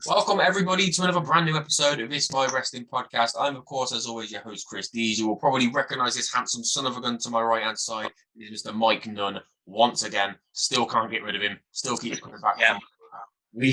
Welcome, everybody, to another brand new episode of This My Wrestling Podcast. I'm, of course, as always, your host, Chris Dees. You will probably recognize this handsome son of a gun to my right-hand side. It is Mr. Mike Nunn. Once again, still can't get rid of him. Still keeps coming back. Yeah. We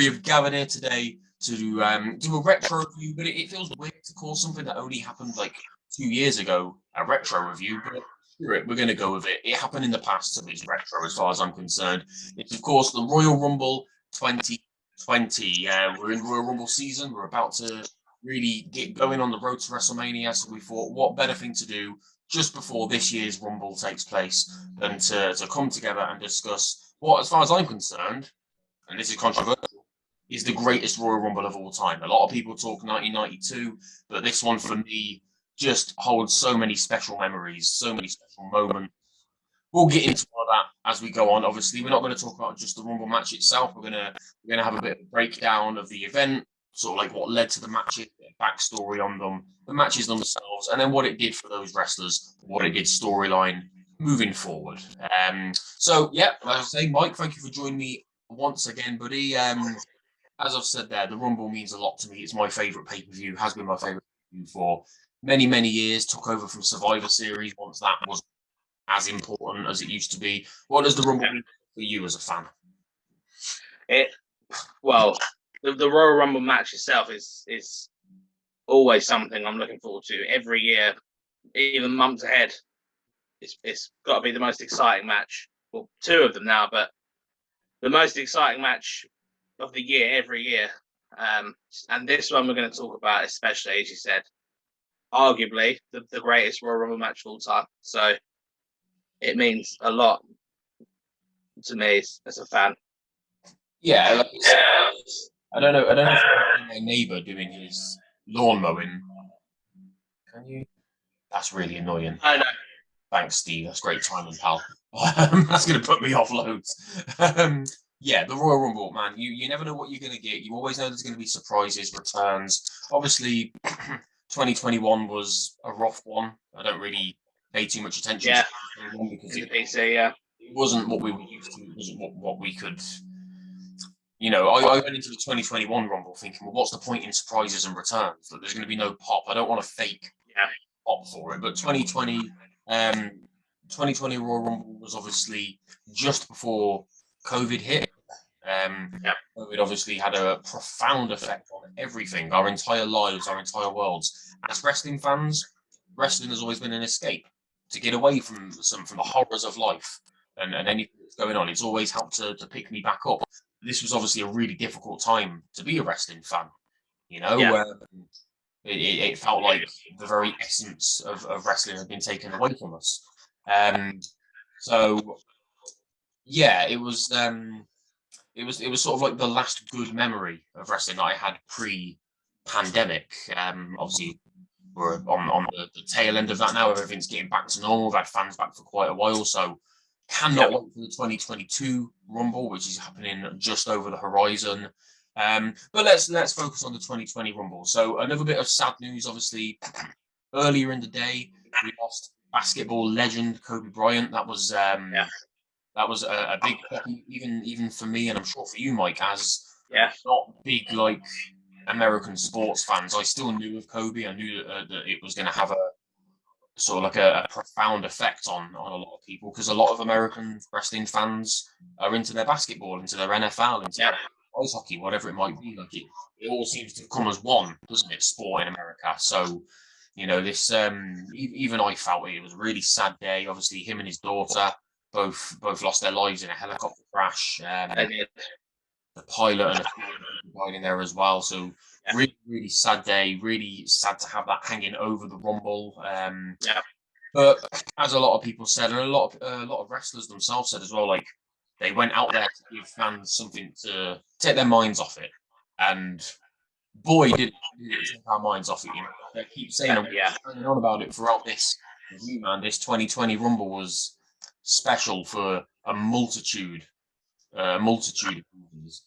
have gathered here today to do a retro review, but it feels weird to call something that only happened like 2 years ago a retro review. But screw it, we're going to go with it. It happened in the past, so it's retro as far as I'm concerned. It's, of course, the Royal Rumble 2020. We're in Royal Rumble season. We're about to really get going on the road to WrestleMania. So we thought, what better thing to do just before this year's Rumble takes place than to come together and discuss what, as far as I'm concerned, and this is controversial, is the greatest Royal Rumble of all time. A lot of people talk 1992, but this one for me just holds so many special memories, so many special moments. We'll get into all of that as we go on. Obviously, we're not going to talk about just the Rumble match itself. We're gonna have a bit of a breakdown of the event, sort of like what led to the matches, backstory on them, the matches themselves, and then what it did for those wrestlers, what it did storyline moving forward. So yeah, as I say, Mike, thank you for joining me once again, buddy. As I've said there, the Rumble means a lot to me. It's my favourite pay-per-view, has been my favourite pay-per-view for many, many years. Took over from Survivor Series once that was as important as it used to be. What does the Rumble mean for you as a fan? The Royal Rumble match itself is always something I'm looking forward to every year, even months ahead. It's got to be the most exciting match. Well, two of them now, but the most exciting match of the year every year. And this one we're going to talk about, especially, as you said, arguably the greatest Royal Rumble match of all time. So it means a lot to me as a fan. Yeah, I don't know if my neighbour doing his lawn mowing. Can you? That's really annoying. I know. Thanks, Steve. That's great timing, pal. That's going to put me off loads. Yeah, the Royal Rumble, man. You never know what you're going to get. You always know there's going to be surprises, returns. Obviously, 2021 was a rough one. I don't really pay too much attention to it because it wasn't what we were used to. It wasn't what we could. You know, I went into the 2021 Rumble thinking, well, what's the point in surprises and returns? That there's going to be no pop. I don't want to fake pop for it. But 2020 Royal Rumble was obviously just before COVID hit. COVID obviously had a profound effect on everything, our entire lives, our entire worlds. As wrestling fans, wrestling has always been an escape to get away from the horrors of life and anything that's going on. It's always helped to pick me back up. This was obviously a really difficult time to be a wrestling fan. You know, it felt like the very essence of wrestling had been taken away from us. So yeah, it was sort of like the last good memory of wrestling that I had pre-pandemic. Obviously, we're on the tail end of that now. Everything's getting back to normal. We've had fans back for quite a while, so cannot wait for the 2022 Rumble, which is happening just over the horizon. But let's focus on the 2020 Rumble. So another bit of sad news, obviously, earlier in the day, we lost basketball legend Kobe Bryant. That was a big, even for me, and I'm sure for you, Mike, as not big like American sports fans. I still knew of Kobe. I knew that it was going to have a sort of like a profound effect on a lot of people, because a lot of American wrestling fans are into their basketball, into their NFL, into their ice hockey, whatever it might be. Like it all seems to come as one, doesn't it? Sport in America. So, you know, this even I felt it was a really sad day. Obviously, him and his daughter both lost their lives in a helicopter crash. The pilot and a few people died in there as well. So really, really sad day. Really sad to have that hanging over the Rumble. But as a lot of people said, and a lot of wrestlers themselves said as well, like they went out there to give fans something to take their minds off it. And boy, did it take our minds off it. You know, I keep saying hanging on about it throughout this review, man. This 2020 Rumble was special for a multitude of reasons.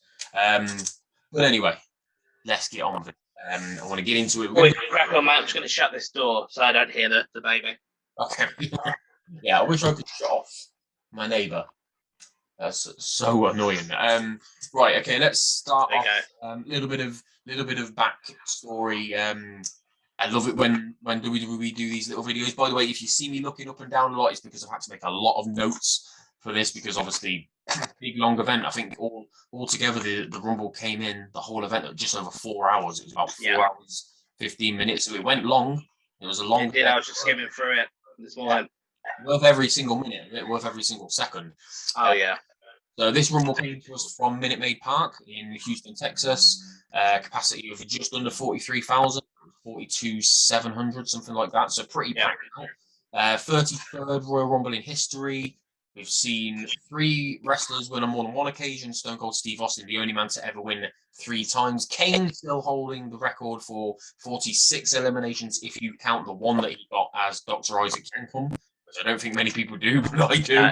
But anyway, let's get on with it. I want to get into it. Crack on, man. I'm just going to shut this door so I don't hear the baby. Okay. Yeah, I wish I could shut off my neighbour. That's so annoying. Right, okay, let's start There you off. go. Little bit of backstory. I love it when WWE do these little videos. By the way, if you see me looking up and down a lot, it's because I've had to make a lot of notes for this because obviously big long event. I think all together the Rumble came in the whole event at just over 4 hours. It was about 4 hours 15 minutes, so it went long. It was a long. It did. I was just skimming through it this morning. Worth every single minute, worth every single second. Oh yeah. So this Rumble came to us from Minute Maid Park in Houston, Texas. Capacity of just under 43,000, 42,700, something like that. So pretty packed out. 33rd Royal Rumble in history. We've seen 3 wrestlers win on more than one occasion. Stone Cold Steve Austin, the only man to ever win 3 times. Kane still holding the record for 46 eliminations if you count the one that he got as Dr. Isaac Yankum, which I don't think many people do, but I do.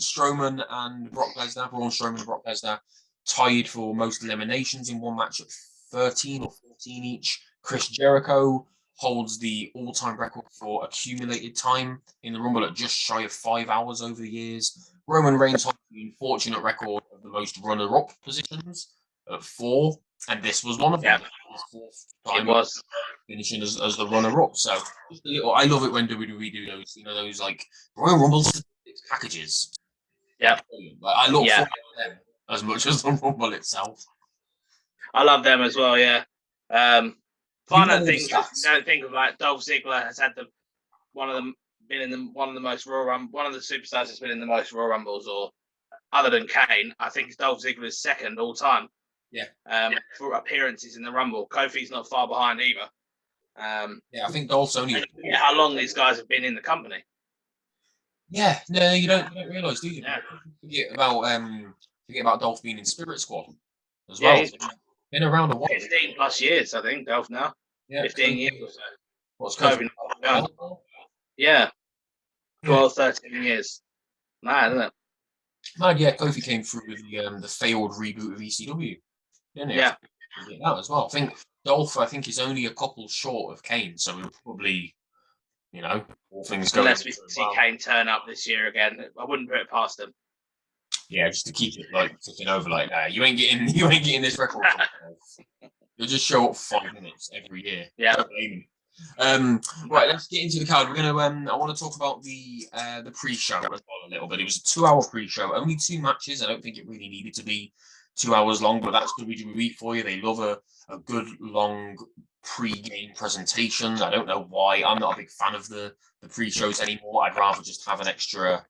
Strowman and Brock Lesnar, Braun Strowman and Brock Lesnar, tied for most eliminations in one match at 13 or 14 each. Chris Jericho holds the all-time record for accumulated time in the Rumble at just shy of 5 hours over the years. Roman Reigns holds the unfortunate record of the most runner-up positions at 4, and this was one of them. It was finishing as the runner-up. So I love it when WWE do those, those like Royal Rumble packages. Yeah, like, I look forward to them as much as the Rumble itself. I love them as well. Yeah. Final things you don't think of, like Dolph Ziggler has had one of the most Royal Rumble, one of the superstars that's been in the most Royal Rumbles, or other than Kane, I think Dolph Ziggler is second all time. Yeah. For appearances in the Rumble, Kofi's not far behind either. I think Dolph's only. How long these guys have been in the company? Yeah, no, you don't realise, do you? Yeah. Forget about Dolph being in Spirit Squad as well. He's been around a while. 15 plus years, I think, Dolph now. Yeah, 15 years or so. What's COVID? Yeah. 12, 13 years. Mad, isn't it? Mad, yeah. Kofi came through with the failed reboot of ECW. Didn't he? Yeah. That as well. I think Dolph, is only a couple short of Kane, so we'll probably, all things going. Unless we see Kane turn up this year again, I wouldn't put it past him. Yeah, just to keep it like ticking over like that. You ain't getting this record. You'll just show up 5 minutes every year. Yeah. Right, let's get into the card. We're gonna. I want to talk about the pre-show as well a little bit. It was a 2-hour pre-show, only 2 matches. I don't think it really needed to be 2 hours long, but that's WWE for you. They love a good long pre-game presentation. I don't know why. I'm not a big fan of the pre-shows anymore. I'd rather just have an extra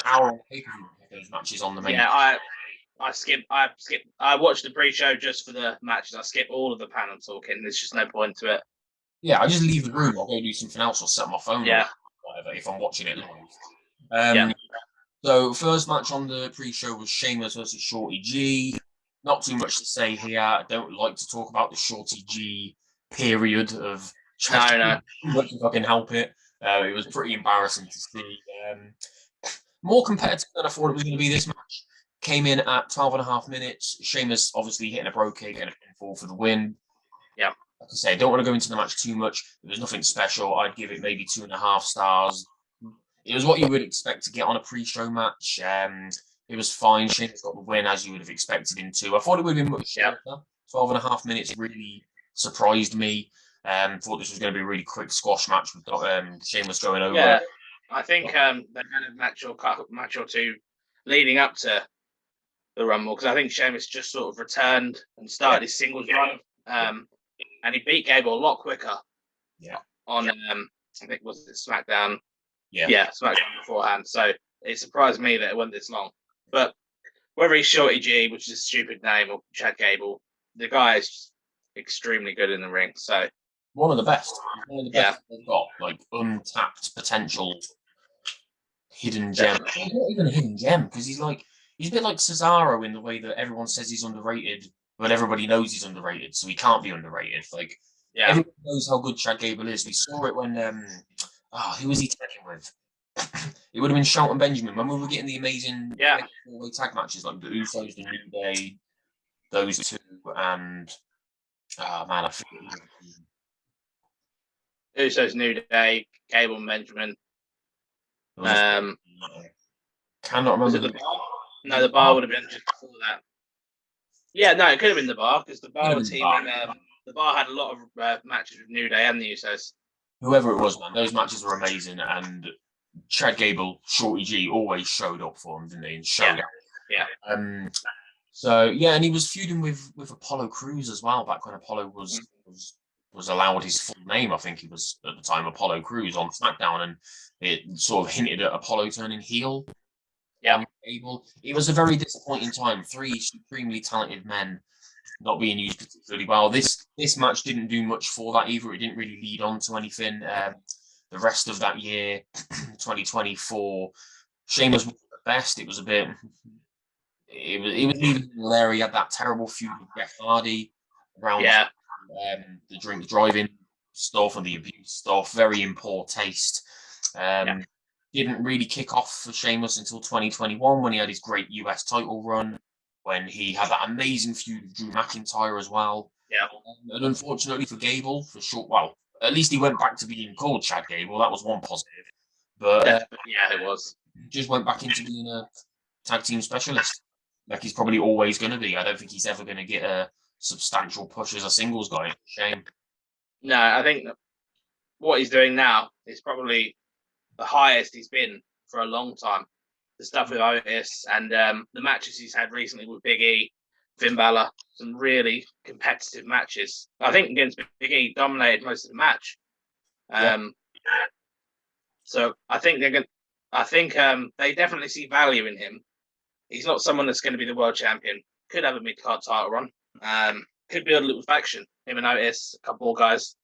hour on pay-per-view those matches on the main. Yeah, I watched the pre-show just for the matches. I skip all of the panel talking. There's just no point to it. Yeah, I just leave the room. I'll go do something else or set my phone. Yeah. Or whatever if I'm watching it live. So first match on the pre-show was Sheamus versus Shorty G. Not too much to say here. I don't like to talk about the Shorty G period of no. Much if I can help it. It was pretty embarrassing to see. More competitive than I thought it was going to be this match. Came in at 12.5 minutes. Sheamus obviously hitting a bro kick and a pinfall for the win. Yeah. Like I say, I don't want to go into the match too much. There was nothing special. I'd give it maybe 2.5 stars. It was what you would expect to get on a pre-show match. It was fine. Sheamus got the win as you would have expected him to. I thought it would have been much shorter. 12.5 minutes really surprised me. Thought this was going to be a really quick squash match with Sheamus going over. Yeah, I think they had a match or two leading up to the Rumble, because I think Sheamus just sort of returned and started his singles run, and he beat Gable a lot quicker. Yeah. On I think was it SmackDown. Yeah, SmackDown beforehand. So it surprised me that it went this long. But whether he's Shorty G, which is a stupid name, or Chad Gable, the guy is just extremely good in the ring. So one of the best. One of the best they've got, like untapped potential, hidden gem. He's not even a hidden gem because he's a bit like Cesaro in the way that everyone says he's underrated, but everybody knows he's underrated, so he can't be underrated. Everyone knows how good Chad Gable is. We saw it when who was he tagging with? It would have been Shelton Benjamin when we were getting the amazing four-way tag matches like the Usos, the New Day, those two, and I forget. Usos, New Day, Gable and Benjamin. Cannot Was remember. it the bar? No, the bar would have been just before that. Yeah, no, it could have been the bar because the bar were teaming. The bar had a lot of matches with New Day and the Usos. Whoever it was, man, those matches were amazing, and Chad Gable, Shorty G, always showed up for him, didn't he? And showed out. Yeah. So yeah, and he was feuding with Apollo Crews as well back when Apollo was allowed his full name. I think he was at the time Apollo Crews on SmackDown, and it sort of hinted at Apollo turning heel. Yeah, Gable. It was a very disappointing time. 3 supremely talented men not being used particularly well. This match didn't do much for that either. It didn't really lead on to anything. The rest of that year, 2024, Sheamus was the best. It was a bit. It was even Larry had that terrible feud with Jeff Hardy around the drink driving stuff and the abuse stuff. Very in poor taste. Didn't really kick off for Sheamus until 2021 when he had his great US title run, when he had that amazing feud with Drew McIntyre as well. Yeah. And unfortunately for Gable, well, at least he went back to being called Chad Gable. That was one positive. But it was. Just went back into being a tag team specialist, like he's probably always going to be. I don't think he's ever going to get a substantial push as a singles guy. Shame. No, I think what he's doing now is probably the highest he's been for a long time. The stuff with Otis and the matches he's had recently with Big E, Finn Balor, some really competitive matches. I think against Big E, dominated most of the match. So I think they definitely see value in him. He's not someone that's going to be the world champion. Could have a mid-card title run. Could build a little faction. Him and Otis, a couple more guys.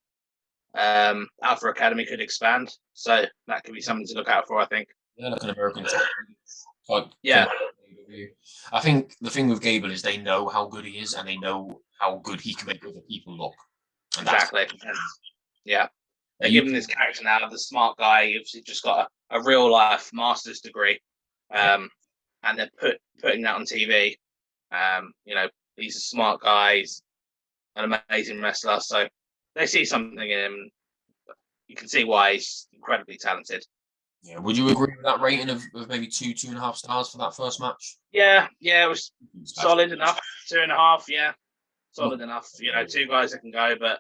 Alpha Academy could expand. So that could be something to look out for, I think. Yeah, like an American yeah. I think the thing with Gable is they know how good he is and they know how good he can make other people look. And exactly. Yeah. They give him this character now, the smart guy. He's just got a real life master's degree. And they're putting that on TV. He's a smart guy. He's an amazing wrestler. So they see something in him. You can see why he's incredibly talented. Yeah, would you agree with that rating of maybe 2.5 stars for that first match? Yeah, it was solid enough. 2.5, yeah, solid enough. 2 guys that can go, but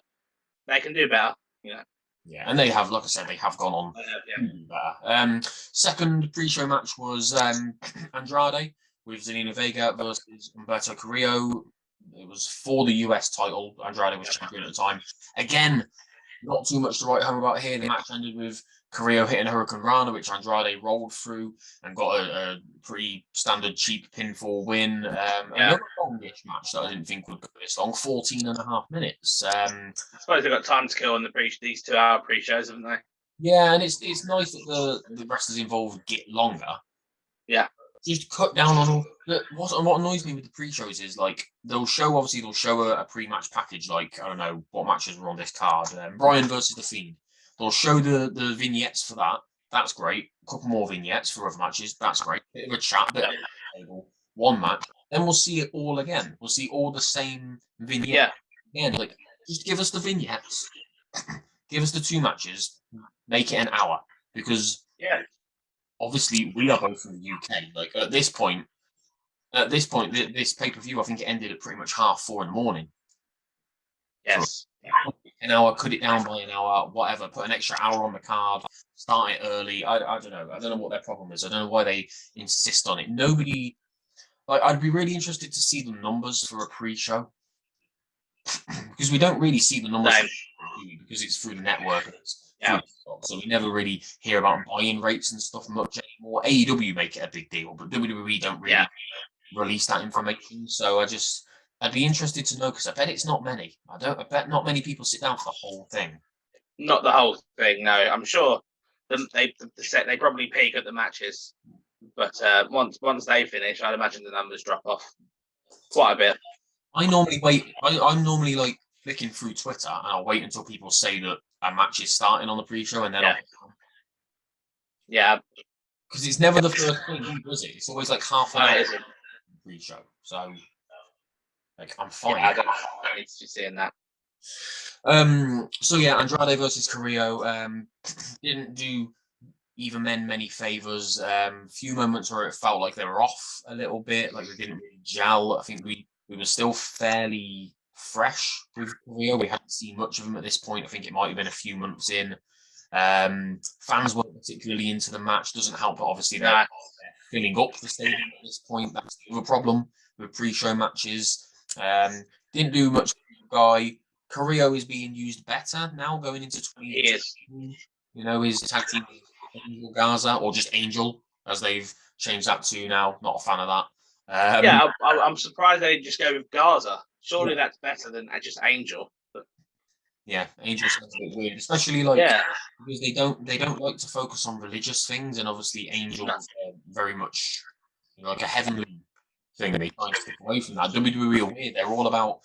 they can do better. Yeah, and they have, like I said, they have gone on to do better. Second pre-show match was Andrade with Zelina Vega versus Humberto Carrillo. It was for the US title. Andrade was champion at the time. Again, not too much to write home about here. The match ended with Carrillo hitting a Hurricane Rana, which Andrade rolled through and got a pretty standard cheap pinfall win. Another longish match that I didn't think would go this long, 14.5 minutes. I suppose they've got time to kill on these 2-hour pre-shows, haven't they? Yeah, and it's nice that the wrestlers involved get longer. Yeah. Just cut down on all. What annoys me with the pre-shows is like they'll show a pre-match package, like I don't know what matches were on this card. Bryan versus The Fiend. They'll show the vignettes for that. That's great. A couple more vignettes for other matches. That's great. Bit of a chat, bit of a table. One match. Then we'll see it all again. We'll see all the same vignettes again. Like, just give us the vignettes. Give us the 2 matches. Make it an hour. Because obviously we are both from the UK. Like at this point, this pay-per-view, I think it ended at pretty much 4:30 in the morning. Yes. So, an hour, cut it down by an hour, whatever. Put an extra hour on the card. Start it early. I don't know. I don't know what their problem is. I don't know why they insist on it. Nobody. Like, I'd be really interested to see the numbers for a pre-show because we don't really see the numbers because it's through the network. So we never really hear about buy-in rates and stuff much anymore. AEW make it a big deal, but WWE don't really release that information. So I'd be interested to know because I bet it's not many. I bet not many people sit down for the whole thing. Not the whole thing, no. I'm sure they probably peak at the matches, but once they finish, I'd imagine the numbers drop off quite a bit. I normally wait. I'm normally like flicking through Twitter, and I'll wait until people say that a match is starting on the pre-show, and then because it's never the first thing, does it? It's always like half an hour pre-show. So, like, I'm fine. I don't need to be seeing that. So yeah, Andrade versus Carrillo didn't do either men many favors. Few moments where it felt like they were off a little bit, like they didn't really gel. I think we were still fairly fresh with Rio. We hadn't seen much of them at this point. I think it might have been a few months in. Fans weren't particularly into the match. Doesn't help, but obviously they're filling up the stadium at this point. That's the other problem with pre-show matches. Didn't do much for the guy. Carrillo is being used better now going into 2018. You know, his tag team Angel Garza, or just Angel, as they've changed that to now. Not a fan of that. I'm surprised they didn't just go with Garza. Surely that's better than just Angel. But... yeah, Angel sounds a bit weird, especially because they don't like to focus on religious things, and obviously Angel is very much like a heavenly thing. They try to stick away from that. WWE are weird. They're all about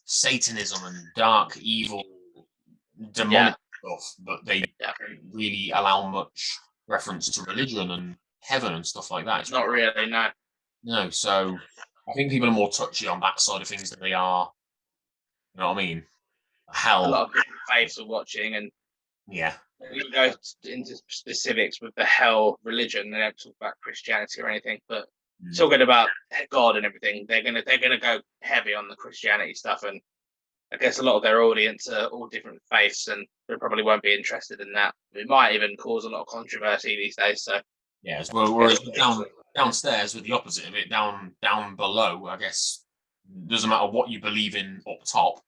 Satanism and dark, evil, demonic stuff, but they don't really allow much reference to religion and heaven and stuff like that. It's not really, no. No, so I think people are more touchy on that side of things than they are, you know what I mean? Hell. A lot of different faiths are watching, and we can go into specifics with the hell religion. They don't talk about Christianity or anything, but talking about God and everything, they're gonna go heavy on the Christianity stuff, and I guess a lot of their audience are all different faiths, and they probably won't be interested in that. It might even cause a lot of controversy these days. So whereas downstairs with the opposite of it, down below, I guess doesn't matter what you believe in up top.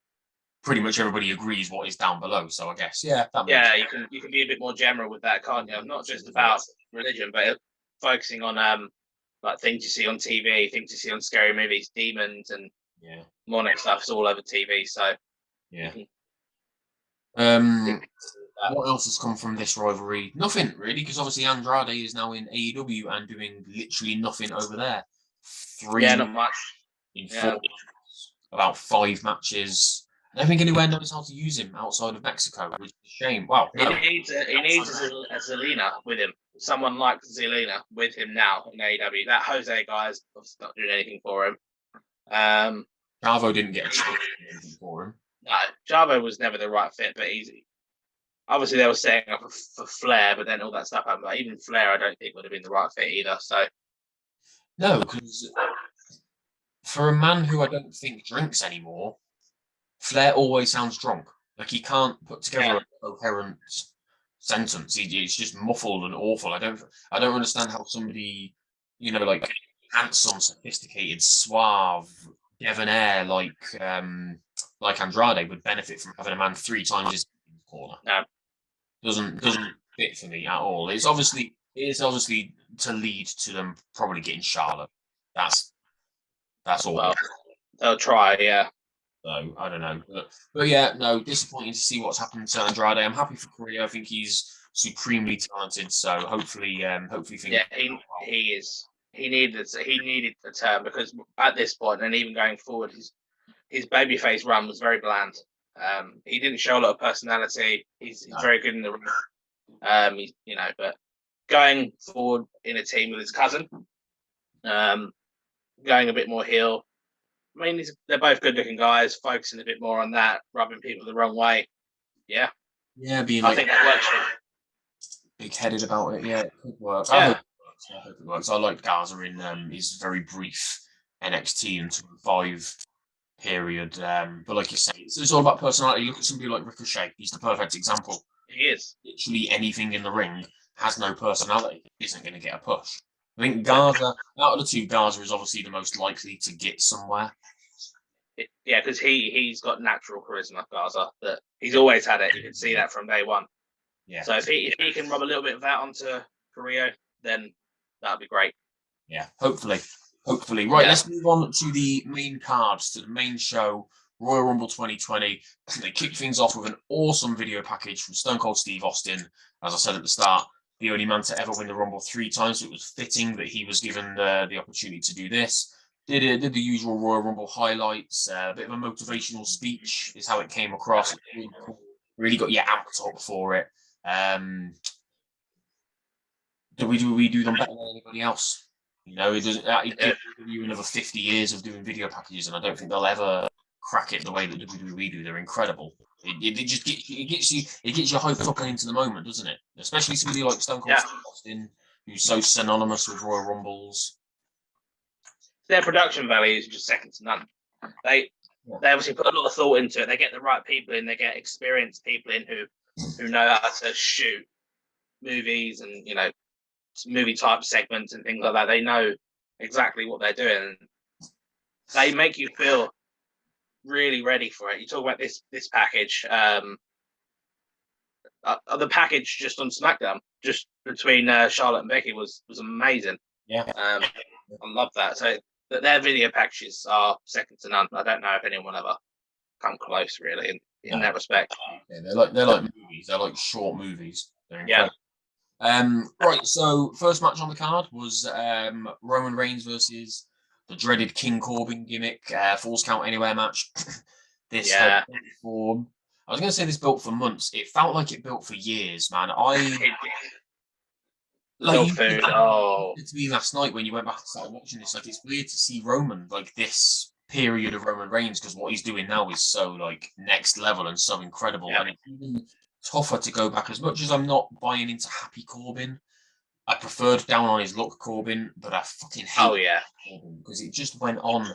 Pretty much everybody agrees what is down below. So I guess you can be a bit more general with that, can't you? Not just about religion, but focusing on like things you see on TV, things you see on scary movies, demons and demonic stuff's all over TV. So what else has come from this rivalry? Nothing really, because obviously Andrade is now in AEW and doing literally nothing over there. Not much. In 4 months, about 5 matches. I don't think anywhere knows how to use him outside of Mexico, which is a shame. Wow. He needs a Zelina with him. Someone like Zelina with him now in AEW. That Jose guy is obviously not doing anything for him. Chavo didn't get a chance to do anything for him. No, Chavo was never the right fit, but obviously they were setting up for Flair, but then all that stuff happened. But even Flair, I don't think would have been the right fit either. So no, because for a man who I don't think drinks anymore, Flair always sounds drunk. Like he can't put together a coherent sentence. It's just muffled and awful. I don't understand how somebody, like handsome, sophisticated, suave, debonair, like Andrade would benefit from having a man 3 times his corner. No. Doesn't fit for me at all. It is obviously to lead to them probably getting Charlotte. That's all. Well, they'll try, yeah. So I don't know, but disappointing to see what's happened to Andrade. I'm happy for Korea. I think he's supremely talented. So hopefully things. Yeah, he is. He needed the turn, because at this point and even going forward, his babyface run was very bland. He didn't show a lot of personality. He's very good in the ring. But going forward in a team with his cousin, going a bit more heel. I mean, they're both good-looking guys. Focusing a bit more on that, rubbing people the wrong way. Yeah. Yeah, being I think that works. Big-headed about it. Yeah, it could work. Yeah. I hope it works. I liked Garza in his very brief NXT and 5 period. But like you say, it's all about personality. Look at somebody like Ricochet. He's the perfect example. He is. Literally anything in the ring has no personality. Isn't going to get a push. I think Garza, out of the 2, Garza is obviously the most likely to get somewhere. Yeah, because he's got natural charisma, Garza. That he's always had it. You can see that from day one. Yeah. So if he can rub a little bit of that onto Carrillo, then that'd be great. Yeah, hopefully. Right, let's move on to the main cards, to the main show, Royal Rumble 2020. They kick things off with an awesome video package from Stone Cold Steve Austin. As I said at the start, the only man to ever win the Rumble 3 times, so it was fitting that he was given the opportunity to do this. Did the usual Royal Rumble highlights, a bit of a motivational speech is how it came across. Really cool. Really got you amped up for it. Do we do them better than anybody else? It gives you another 50 years of doing video packages, and I don't think they'll ever crack it the way that WWE do. They're incredible. It gets you hyped up and into the moment, doesn't it? Especially somebody like Stone Cold Steve Austin, who's so synonymous with Royal Rumbles. Their production value is just second to none. They obviously put a lot of thought into it. They get the right people in. They get experienced people in who know how to shoot movies and movie type segments and things like that. They know exactly what they're doing. They make you feel really ready for it. You talk about this package. The package just on SmackDown, just between Charlotte and Becky, was amazing. Yeah, I love that. So their video packages are second to none. I don't know if anyone ever come close, really, in that respect. Yeah, they're like movies. They're like short movies. Yeah. Right. So first match on the card was Roman Reigns versus the dreaded King Corbin gimmick, Falls Count Anywhere match. I was going to say this built for months. It felt like it built for years, man. To me last night when you went back and started watching this, like, it's weird to see Roman like this period of Roman Reigns, because what he's doing now is so like next level and so incredible. And it's even tougher to go back. As much as I'm not buying into Happy Corbin, I preferred down on his luck Corbin, but I fucking hate Corbin because it just went on.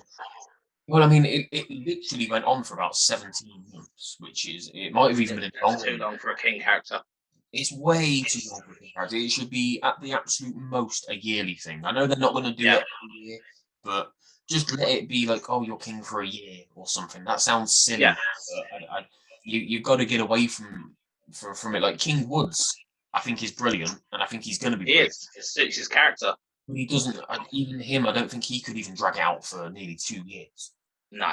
Well, I mean, it literally went on for about 17 months, which is, it might have even been too long for a King character. It's way too long for a King character. It should be at the absolute most a yearly thing. I know they're not going to do it every year, but just let it be like, oh, you're King for a year or something. That sounds silly. Yeah. You've got to get away from it. Like King Woods, I think is brilliant, and I think he's going to be brilliant. It suits his character. But he doesn't, even him, I don't think he could even drag it out for nearly 2 years. No.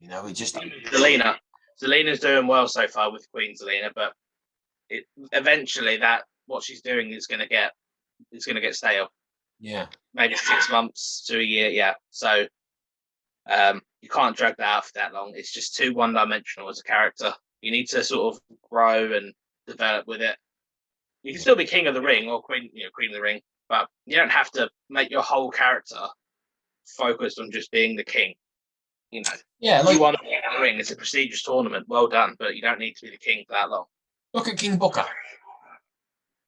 It just... Zelina's doing well so far with Queen Zelina, but eventually what she's doing is going to get stale. Yeah. Maybe 6 months to a year, yeah. So you can't drag that out for that long. It's just too one-dimensional as a character. You need to sort of grow and develop with it. You can still be King of the Ring or Queen of the Ring, but you don't have to make your whole character focused on just being the king. Yeah, like, you won the King of the Ring. It's a prestigious tournament. Well done, but you don't need to be the king for that long. Look at King Booker.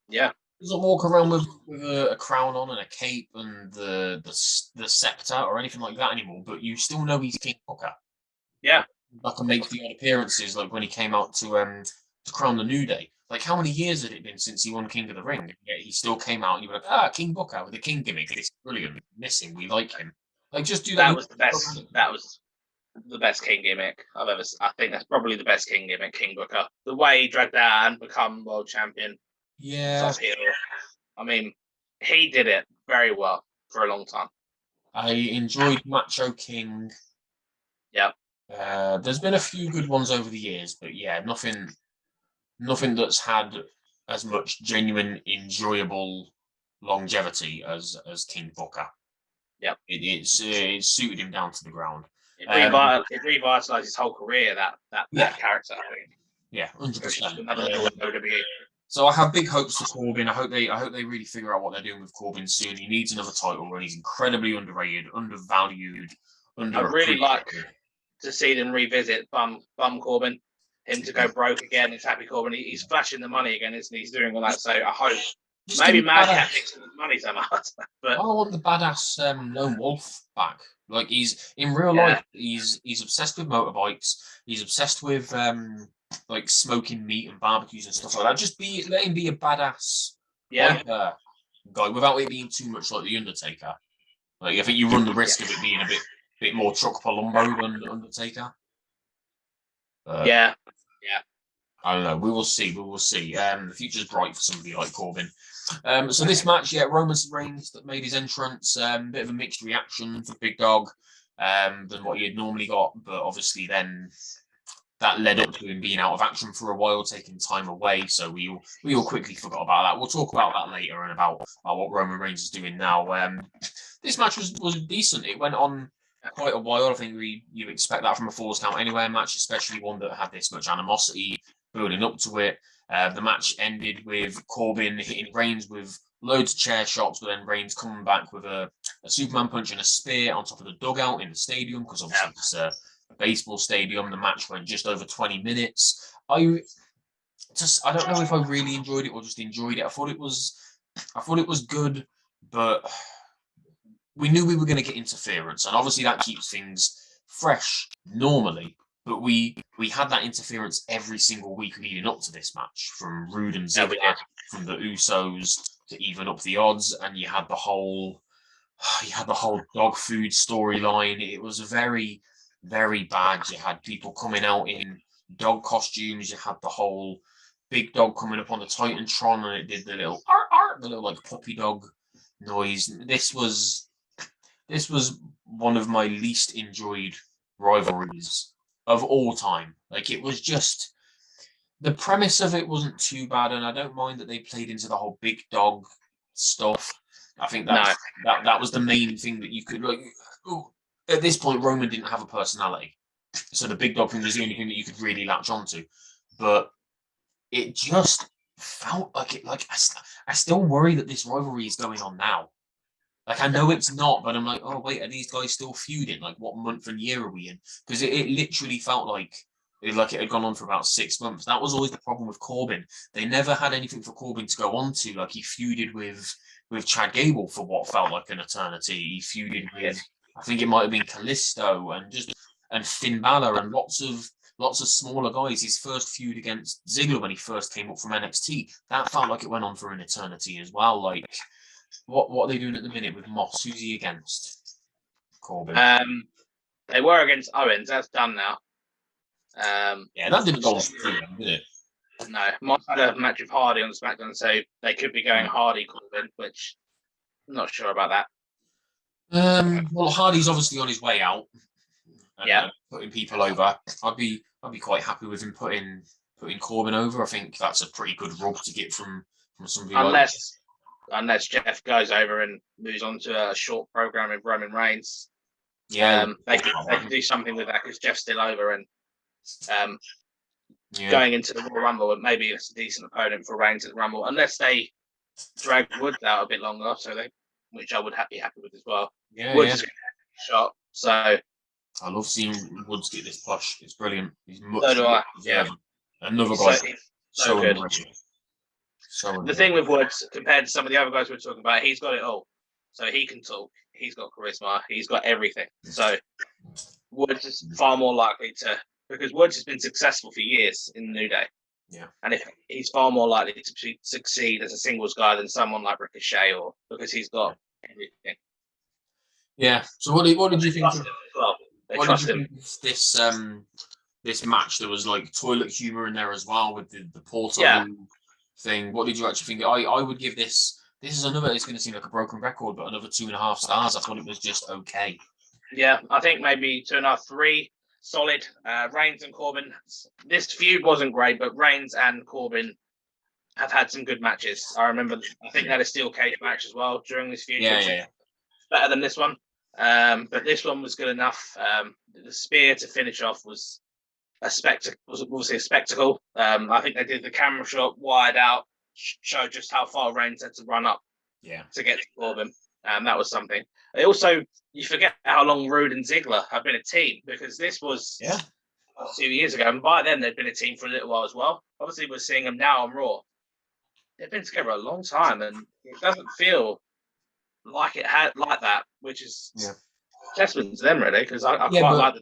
Yeah. He doesn't walk around with a crown on and a cape and the scepter or anything like that anymore, but you still know he's King Booker. Yeah. Like, and make the odd appearances, like when he came out to crown the New Day. Like, how many years had it been since he won King of the Ring? And yet he still came out and you were like, King Booker with the King gimmick. It's brilliant. Missing. We like him. Like, just do that. That was the best. That was the best King gimmick I've ever seen. I think that's probably the best King gimmick, King Booker. The way he dragged that and become world champion. Yeah. I mean, he did it very well for a long time. I enjoyed Macho King. Yeah. There's been a few good ones over the years, but yeah, nothing that's had as much genuine, enjoyable longevity as King Booker. Yeah, it suited him down to the ground. It revitalized his whole career. That character, I think. Yeah, 100%. WWE. So I have big hopes for Corbin. I hope they really figure out what they're doing with Corbin soon. He needs another title run. He's incredibly underrated, undervalued, I'd really like to see them revisit Bum Corbin. Him to go broke again. It's Happy Corbin. He's flashing the money again, isn't he? He's doing all that. So I hope maybe Madcap makes money so much. But I want the badass lone wolf back. Like, he's in real life, he's obsessed with motorbikes. He's obsessed with like smoking meat and barbecues and stuff like that. Just let him be a badass guy without it being too much like the Undertaker. Like, I think you run the risk of it being a bit more Chuck Palumbo than the Undertaker. Yeah. I don't know. We will see. The future's bright for somebody like Corbin. So this match, Roman Reigns that made his entrance. Bit of a mixed reaction for Big Dog than what he had normally got, but obviously then that led up to him being out of action for a while, taking time away. So we all quickly forgot about that. We'll talk about that later and about what Roman Reigns is doing now. This match was decent. It went on quite a while. I think you expect that from a Falls Count Anywhere match, especially one that had this much animosity building up to it. The match ended with Corbin hitting Reigns with loads of chair shots, but then Reigns coming back with a Superman punch and a spear on top of the dugout in the stadium, because obviously a baseball stadium. The match went just over 20 minutes. I don't know if I really enjoyed it or just enjoyed it. I thought it was good, but we knew we were going to get interference, and obviously that keeps things fresh normally. But we had that interference every single week leading up to this match, from Rude and Ziggler, from the Usos to even up the odds, and you had the whole dog food storyline. It was very, very bad. You had people coming out in dog costumes. You had the whole big dog coming up on the Titantron, and it did the little like puppy dog noise. This was one of my least enjoyed rivalries of all time. Like, it was just, the premise of it wasn't too bad, and I don't mind that they played into the whole big dog stuff. I think that was the main thing that you could, like, at this point, Roman didn't have a personality, so the big dog thing was the only thing that you could really latch onto. But it just felt like it. Like, I still worry that this rivalry is going on now. Like, I know it's not, but I'm like, oh wait, are these guys still feuding? Like, what month and year are we in? Because it literally felt like it had gone on for about 6 months. That was always the problem with Corbin. They never had anything for Corbin to go on to. Like, he feuded with Chad Gable for what felt like an eternity. He feuded with, I think it might have been Kalisto and Finn Balor and lots of smaller guys. His first feud against Ziggler when he first came up from NXT, that felt like it went on for an eternity as well. Like, what are they doing at the minute with Moss? Who's he against? Corbin. They were against Owens. That's done now. Yeah, that didn't go on for too long, did it? No, Moss had a match with Hardy on SmackDown, so they could be going Hardy Corbin, which I'm not sure about that. Well, Hardy's obviously on his way out. Putting people over. I'd be quite happy with him putting Corbin over. I think that's a pretty good rub to get from somebody. Unless Jeff goes over and moves on to a short program with Roman Reigns. Yeah, they could do something with that because Jeff's still over, and going into the Royal Rumble, maybe it's a decent opponent for Reigns at the Rumble, unless they drag Woods out a bit longer, which I would be happy with as well. Woods is going to get a shot, so I love seeing Woods get this push. It's brilliant. He's much. So do I. Yeah, another guy. So good. The thing with Woods, compared to some of the other guys we're talking about, he's got it all. So he can talk. He's got charisma. He's got everything. So Woods is far more likely to, because Woods has been successful for years in the New Day. Yeah. And if he's far more likely to succeed as a singles guy than someone like Ricochet, or because he's got everything. Yeah. So what did you think? They trust him. This match, there was like toilet humor in there as well with the portal thing. What did you actually think? I would give this. This is another. It's going to seem like a broken record, but another 2.5 stars. I thought it was just okay. Yeah, I think maybe 2.5, 3. Solid. Reigns and Corbin. This feud wasn't great, but Reigns and Corbin have had some good matches. I think they had a steel cage match as well during this feud. Yeah. Better than this one. But this one was good enough. The spear to finish off was a spectacle. Was obviously a spectacle. I think they did the camera shot wide out, showed just how far Reigns had to run up to get to Corbin. That was something. Also, you forget how long Rude and Ziggler have been a team, because this was 2 years ago, and by then they'd been a team for a little while as well. Obviously, we're seeing them now on Raw. They've been together a long time, and it doesn't feel like it had like that, which is testament to them, really, because I quite like the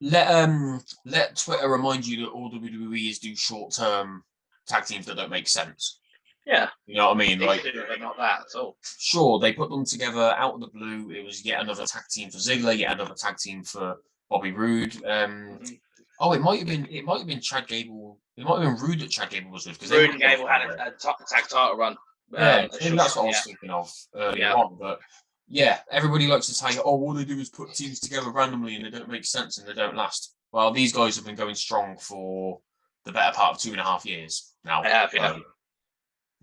difference. Let Twitter remind you that all WWE is do short-term tag teams that don't make sense. Yeah, you know what I mean. Like, they're not that at all. Sure, they put them together out of the blue. It was yet another tag team for Ziggler, yet another tag team for Bobby Roode. Oh, it might have been Chad Gable. It might have been Roode that Chad Gable was with, because Roode and Gable had a tag title run. Yeah, that's what I was thinking of earlier on. But yeah, everybody likes to say, "Oh, all they do is put teams together randomly and they don't make sense and they don't last." Well, these guys have been going strong for the better part of 2.5 years now. They have,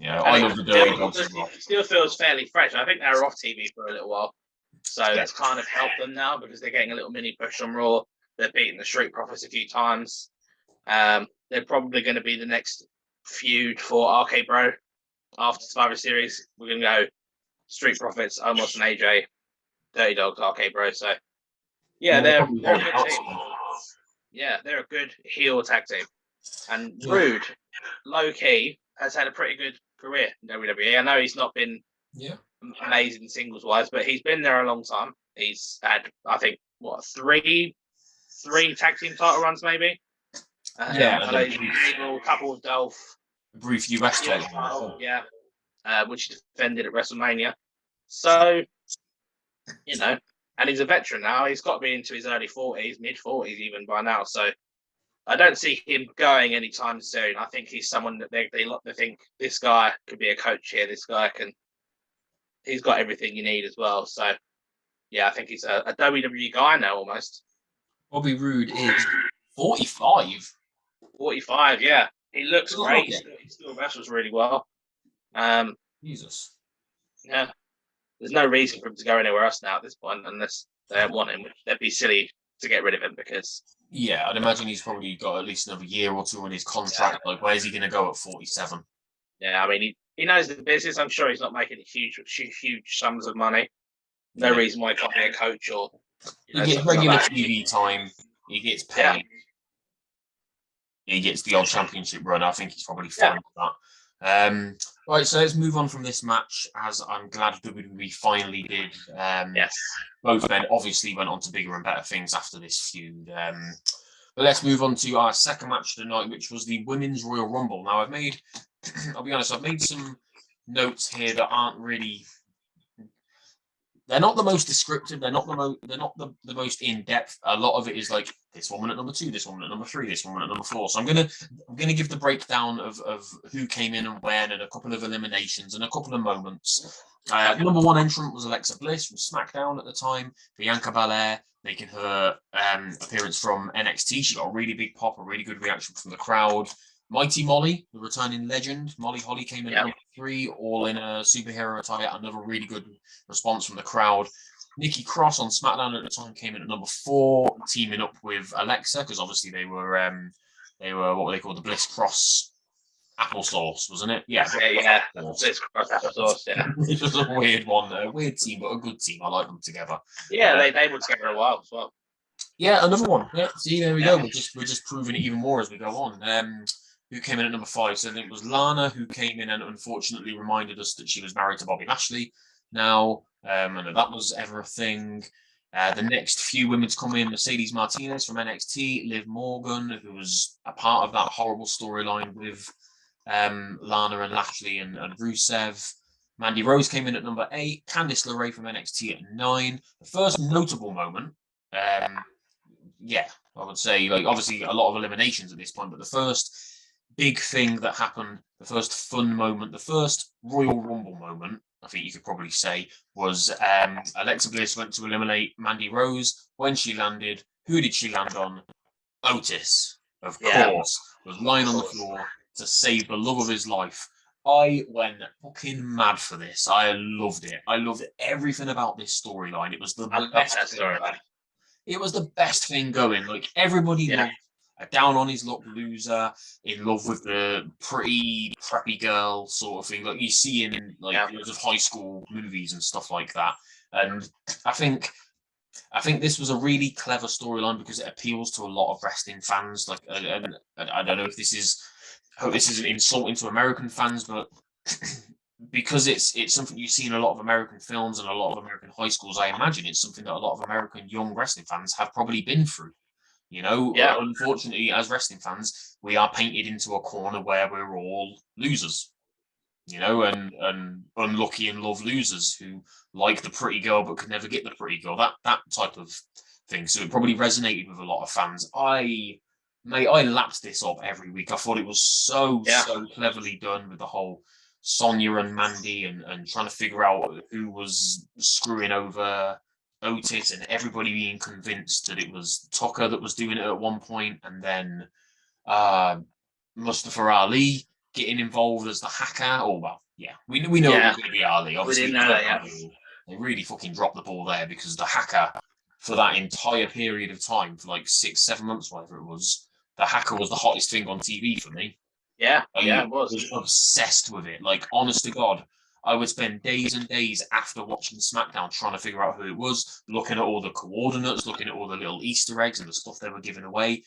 I love the Dirty Dogs as well. It still feels fairly fresh. I think they were off TV for a little while, so that's kind of helped them now because they're getting a little mini push on Raw. They're beating the Street Profits a few times. They're probably going to be the next feud for RK Bro after Survivor Series. We're going to go Street Profits, Almost an AJ, Dirty Dogs, RK Bro. So yeah, they're a good team. Yeah, they're a good heel tag team. And Yeah. Rude, low key, has had a pretty good career in WWE. I know he's not been amazing singles wise, but he's been there a long time. He's had, I think, what, three tag team title runs, maybe. A couple with Dolph. Brief US title. Which he defended at WrestleMania. So, you know, and he's a veteran now. He's got to be into his early 40s, mid 40s even by now. So I don't see him going anytime soon. I think he's someone that they think this guy could be a coach here. This guy he's got everything you need as well. So, yeah, I think he's a WWE guy now almost. Bobby Roode is 45. 45, yeah. He looks great. He still wrestles really well. Jesus. Yeah. There's no reason for him to go anywhere else now at this point unless they don't want him. They'd be silly to get rid of him because... Yeah, I'd imagine he's probably got at least another year or two on his contract. Yeah. Like, where's he going to go at 47? Yeah, I mean, he knows the business. I'm sure he's not making huge sums of money. No reason why he can't be a coach or... He gets regular TV time. He gets paid. Yeah. He gets the old championship run. I think he's probably fine with that. Right, so let's move on from this match, as I'm glad WWE finally did. Yes. Both men obviously went on to bigger and better things after this feud. But let's move on to our second match of the night, which was the Women's Royal Rumble. Now, I'll be honest, I've made some notes here that aren't really... They're not the most descriptive. They're not the most in depth. A lot of it is like this woman at number 2, this woman at number 3, this woman at number 4. So I'm gonna give the breakdown of who came in and when, and a couple of eliminations and a couple of moments. Number 1 entrant was Alexa Bliss from SmackDown at the time. Bianca Belair making her appearance from NXT. She got a really big pop, a really good reaction from the crowd. Mighty Molly, the returning legend, Molly Holly came in at number 3, all in a superhero attire. Another really good response from the crowd. Nikki Cross on SmackDown at the time came in at number 4, teaming up with Alexa because obviously they were what were they called, the Bliss Cross applesauce, wasn't it? Yeah, Bliss Cross applesauce. Yeah, it was a weird one, a weird team, but a good team. I like them together. Yeah, they were together a while as well. Yeah, another one. Yeah, see, there we go. We're just proving it even more as we go on. Who came in at number 5? So it was Lana who came in and unfortunately reminded us that she was married to Bobby Lashley now, and that was ever a thing. The next few women to come in: Mercedes Martinez from NXT, Liv Morgan, who was a part of that horrible storyline with Lana and Lashley and Rusev. Mandy Rose came in at number 8. Candice LeRae from NXT at 9. The first notable moment, I would say, like, obviously a lot of eliminations at this point, but the first big thing that happened, the first fun moment, the first Royal Rumble moment, I think you could probably say, was Alexa Bliss went to eliminate Mandy Rose. When she landed, who did she land on? Otis, of course, was lying on the floor to save the love of his life. I went fucking mad for this. I loved it. I loved everything about this storyline. It was the best storyline. It was the best thing going. Like, everybody loved a down on his luck loser in love with the pretty preppy girl sort of thing, like you see in loads of high school movies and stuff like that. And I think this was a really clever storyline because it appeals to a lot of wrestling fans. Like, and I don't know if I hope this isn't insulting to American fans, but because it's something you see in a lot of American films and a lot of American high schools, I imagine it's something that a lot of American young wrestling fans have probably been through. You know, unfortunately, as wrestling fans, we are painted into a corner where we're all losers, you know, and unlucky and love losers who like the pretty girl but could never get the pretty girl, that type of thing. So it probably resonated with a lot of fans. I lapped this up every week. I thought it was so cleverly done with the whole Sonya and Mandy and trying to figure out who was screwing over Otis, and everybody being convinced that it was Tucker that was doing it at one point, and then Mustafa Ali getting involved as the hacker. Oh well, we know it was going to be Ali. Obviously, we didn't know that, they really fucking dropped the ball there because the hacker, for that entire period of time, for like 6-7 months, whatever it was, the hacker was the hottest thing on TV for me. It was. I was obsessed with it. Like, honest to God, I would spend days and days after watching SmackDown trying to figure out who it was, looking at all the coordinates, looking at all the little Easter eggs and the stuff they were giving away.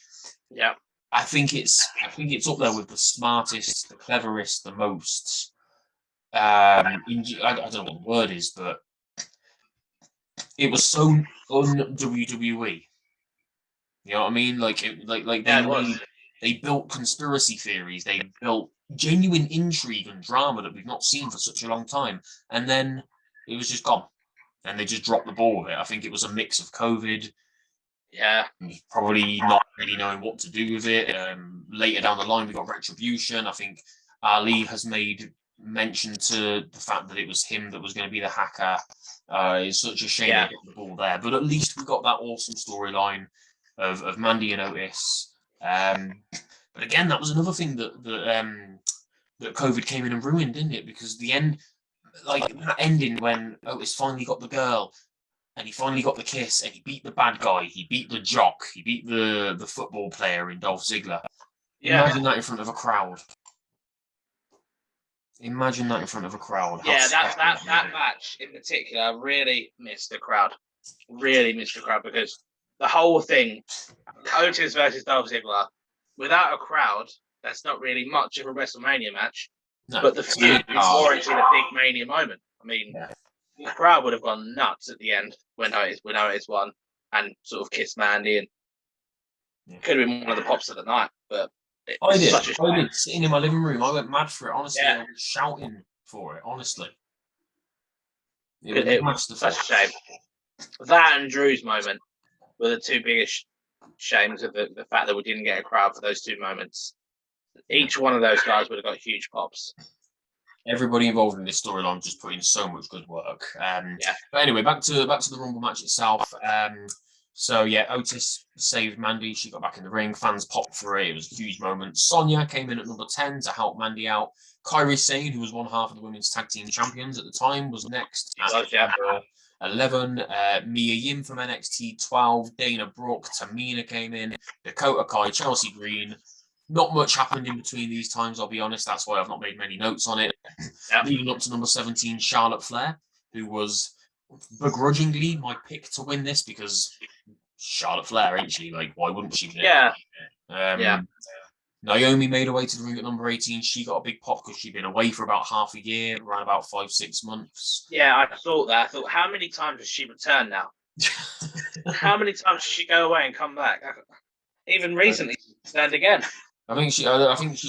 Yeah. I think it's up there with the smartest, the cleverest, the most. I don't know what the word is, but it was so un-WWE. You know what I mean? Like they built conspiracy theories. They built genuine intrigue and drama that we've not seen for such a long time. And then it was just gone. And they just dropped the ball with it. I think it was a mix of COVID. Yeah. Probably not really knowing what to do with it. Later down the line, we got Retribution. I think Ali has made mention to the fact that it was him that was going to be the hacker. It's such a shame they got the ball there. But at least we got that awesome storyline of Mandy and Otis. But again, that was another thing that COVID came in and ruined, didn't it? Because the end, like that ending when Otis finally got the girl and he finally got the kiss and he beat the bad guy, he beat the jock, he beat the football player in Dolph Ziggler. Yeah. Imagine that in front of a crowd. Imagine that in front of a crowd. Yeah, that match in particular really missed the crowd. Really missed the crowd because the whole thing, Otis versus Dolph Ziggler, without a crowd, that's not really much of a WrestleMania match. No, but the feud warranted a big Mania moment. I mean, the crowd would have gone nuts at the end when Otis won and sort of kissed Mandy, and could have been one of the pops of the night. But I did. Sitting in my living room, I went mad for it. Honestly, I was shouting for it. Honestly, it was such a shame. That and Drew's moment were the two biggest shames of the fact that we didn't get a crowd for those two moments. Each one of those guys would have got huge pops. Everybody involved in this storyline just put in so much good work. But anyway, back to the Rumble match itself. So yeah, Otis saved Mandy. She got back in the ring. Fans popped for it. It was a huge moment. Sonya came in at number 10 to help Mandy out. Kairi Sane, who was one half of the women's tag team champions at the time, was next. Number 11. Mia Yim from NXT 12. Dana Brooke. Tamina came in. Dakota Kai. Chelsea Green. Not much happened in between these times, I'll be honest. That's why I've not made many notes on it. Leading up to number 17, Charlotte Flair, who was begrudgingly my pick to win this because Charlotte Flair, ain't she? Like, why wouldn't she? Naomi made her way to the ring at number 18. She got a big pop because she'd been away for about half a year, around about 5-6 months. Yeah, I thought that. I thought, how many times has she returned now? How many times does she go away and come back? Even recently, she returned again. I think she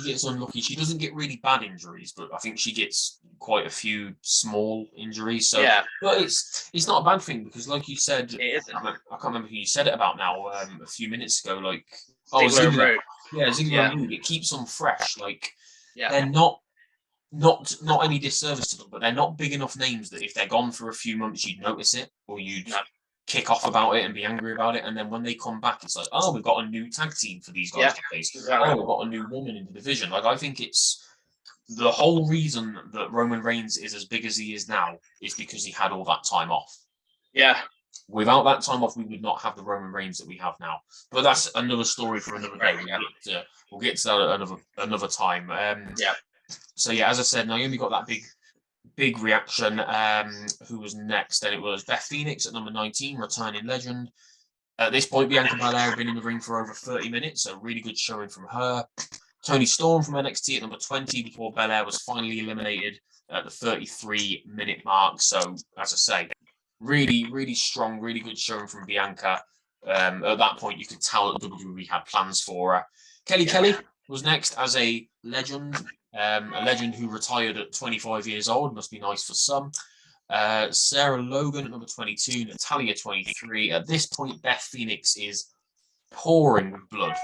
gets unlucky. She doesn't get really bad injuries, but I think she gets quite a few small injuries. So, but it's not a bad thing because, like you said, it isn't. I can't remember who you said it about now. A few minutes ago, like Ziggler. Ziggler and Rude. It keeps them fresh. Like they're not any disservice to them, but they're not big enough names that if they're gone for a few months, you'd notice it or you'd kick off about it and be angry about it. And then when they come back, it's like, oh, we've got a new tag team for these guys to face. Exactly. Oh, we've got a new woman in the division. Like, I think it's the whole reason that Roman Reigns is as big as he is now is because he had all that time off. Yeah. Without that time off, we would not have the Roman Reigns that we have now. But that's another story for another day. We'll get to that another time. So yeah, as I said, Naomi got that big reaction. Who was next? Then it was Beth Phoenix at number 19, returning legend. At this point, Bianca Belair had been in the ring for over 30 minutes, so really good showing from her. Toni Storm from NXT at number 20 before Belair was finally eliminated at the 33-minute mark. So, as I say, really, really strong, really good showing from Bianca. At that point, you could tell that WWE had plans for her. Kelly was next as a legend who retired at 25 years old. Must be nice for some. Sarah Logan at number 22, Natalya 23. At this point, Beth Phoenix is pouring with blood.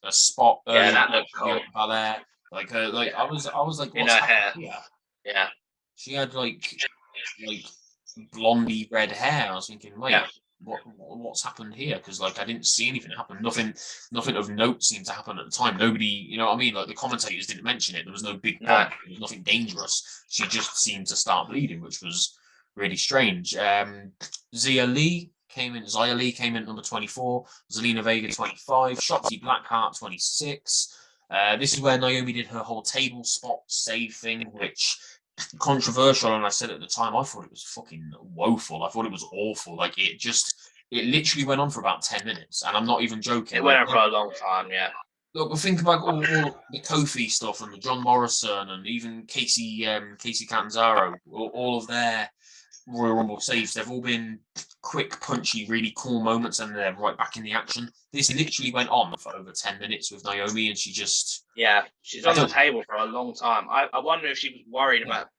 A spot. That looked cool. Belair. I was like, in her hair. Here? Yeah. She had like blondie red hair. I was thinking, wait, what's happened here? Because I didn't see anything happen. Nothing of note seemed to happen at the time. Nobody, you know what I mean? Like the commentators didn't mention it. There was no big bump. There was nothing dangerous. She just seemed to start bleeding, which was really strange. Xia Li came in at number 24. Zelina Vega 25. Shotzi Blackheart 26. This is where Naomi did her whole table spot save thing, which controversial, and I said at the time, I thought it was fucking woeful. I thought it was awful. Like, it literally went on for about 10 minutes, and I'm not even joking. It went on for a long time, yeah. Look, we'll think about all the Kofi stuff and the John Morrison and even Casey Catanzaro, all of their Royal Rumble saves. They've all been quick, punchy, really cool moments, and they're right back in the action. This literally went on for over 10 minutes with Naomi, and she just... Yeah, she's on the table for a long time. I wonder if she was worried about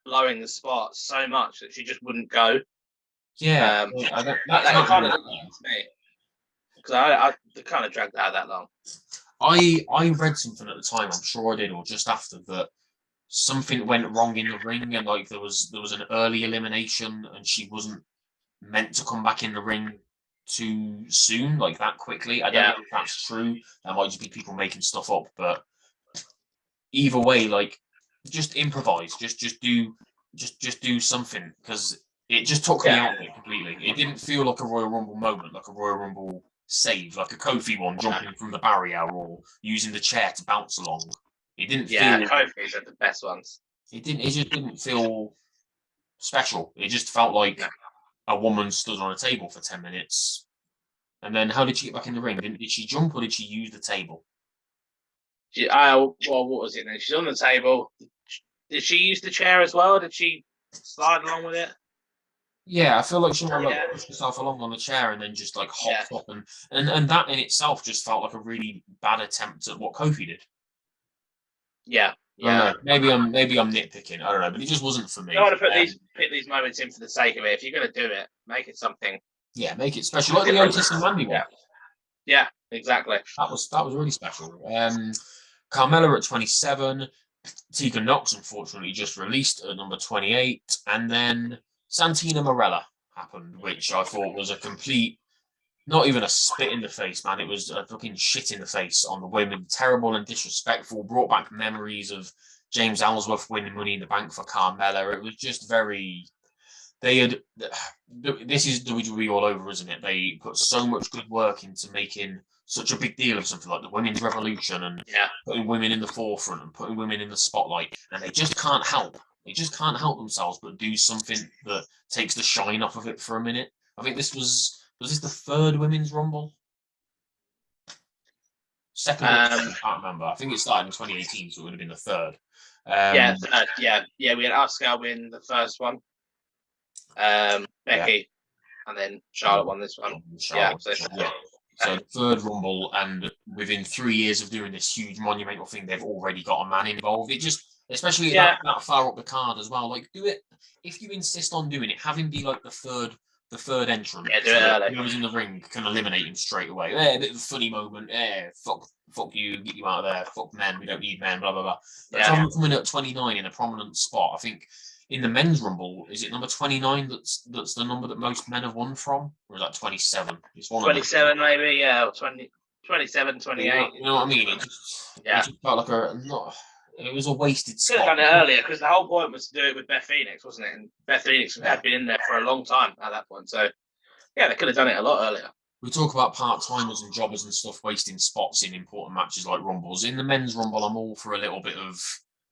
blowing the spot so much that she just wouldn't go. Yeah. That kind of me. Because I kind of dragged out that long. I read something at the time, I'm sure I did, or just after, that something went wrong in the ring, and like there was an early elimination, and she wasn't meant to come back in the ring too soon, like that quickly. I don't know if that's true. That might just be people making stuff up, but either way, like, just improvise, just do something, because it just took me out of it completely. It didn't feel like a Royal Rumble moment, like a Royal Rumble save, like a Kofi one, jumping from the barrier or using the chair to bounce along. It didn't feel... Kofi's are the best ones. It just didn't feel special. It just felt like a woman stood on a table for 10 minutes. And then how did she get back in the ring? Did she jump, or did she use the table? Well, what was it then? She's on the table. Did she use the chair as well? Did she slide along with it? Yeah, I feel like she might like push herself along on the chair and then just like hopped up, and that in itself just felt like a really bad attempt at what Kofi did. Yeah. Maybe I'm nitpicking. I don't know, but it just wasn't for me. You don't want to put these moments in for the sake of it. If you're going to do it, make it something. Yeah, make it special, like the Otis and Mandy one. Yeah, exactly. That was really special. Carmella at 27. Tegan Nox, unfortunately, just released at number 28, and then Santina Marella happened, which I thought was a complete, not even a spit in the face, man. It was a fucking shit in the face on the women. Terrible and disrespectful. Brought back memories of James Ellsworth winning Money in the Bank for Carmella. It was just very... This is WWE all over, isn't it? They put so much good work into making such a big deal of something like the women's revolution and putting women in the forefront and putting women in the spotlight, and they just can't help. They just can't help themselves but do something that takes the shine off of it for a minute. I think this was this the third Women's Rumble? Second, I can't remember. I think it started in 2018, so it would have been the third. We had Asuka win the first one. Becky, and then Charlotte won this one. So third Rumble, and within 3 years of doing this huge monumental thing, they've already got a man involved. It just, especially that far up the card as well. Like, do it if you insist on doing it. Have him be like the third entrant. Yeah, do it early. Whoever's in the ring can eliminate him straight away. A bit of a funny moment. Fuck you, get you out of there. Fuck men, we don't need men. Blah blah blah. But coming at 29 in a prominent spot, I think. In the men's Rumble, is it number 29 that's the number that most men have won from? Or is that 27? It's one 27 maybe, yeah, 27, 28. You know what I mean? It just felt like it was a wasted spot. Could have done it earlier, because the whole point was to do it with Beth Phoenix, wasn't it? And Beth Phoenix had been in there for a long time at that point. So, yeah, they could have done it a lot earlier. We talk about part-timers and jobbers and stuff wasting spots in important matches like Rumbles. In the men's Rumble, I'm all for a little bit of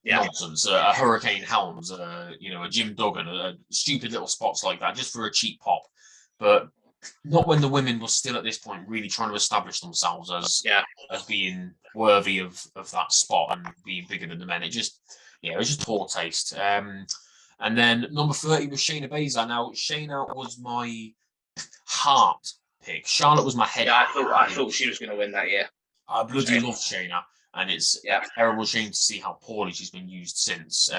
nonsense, a Hurricane Helms, a Jim Duggan, a stupid little spots like that, just for a cheap pop. But not when the women were still at this point really trying to establish themselves as being worthy of that spot and being bigger than the men. It was just poor taste. And then number 30 was Shayna Baszler. Now, Shayna was my heart pick. Charlotte was my head. Yeah, I thought she was going to win that year. I bloody love Shayna. And it's a terrible shame to see how poorly she's been used since.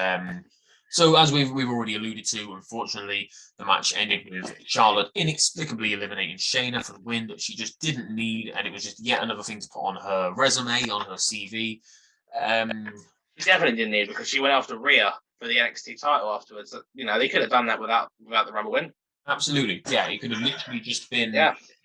So as we've already alluded to, unfortunately, the match ended with Charlotte inexplicably eliminating Shayna for the win that she just didn't need, and it was just yet another thing to put on her resume, on her CV. She definitely didn't need, because she went after Rhea for the NXT title afterwards. They could have done that without the Rumble win. Absolutely, yeah. It could have literally just been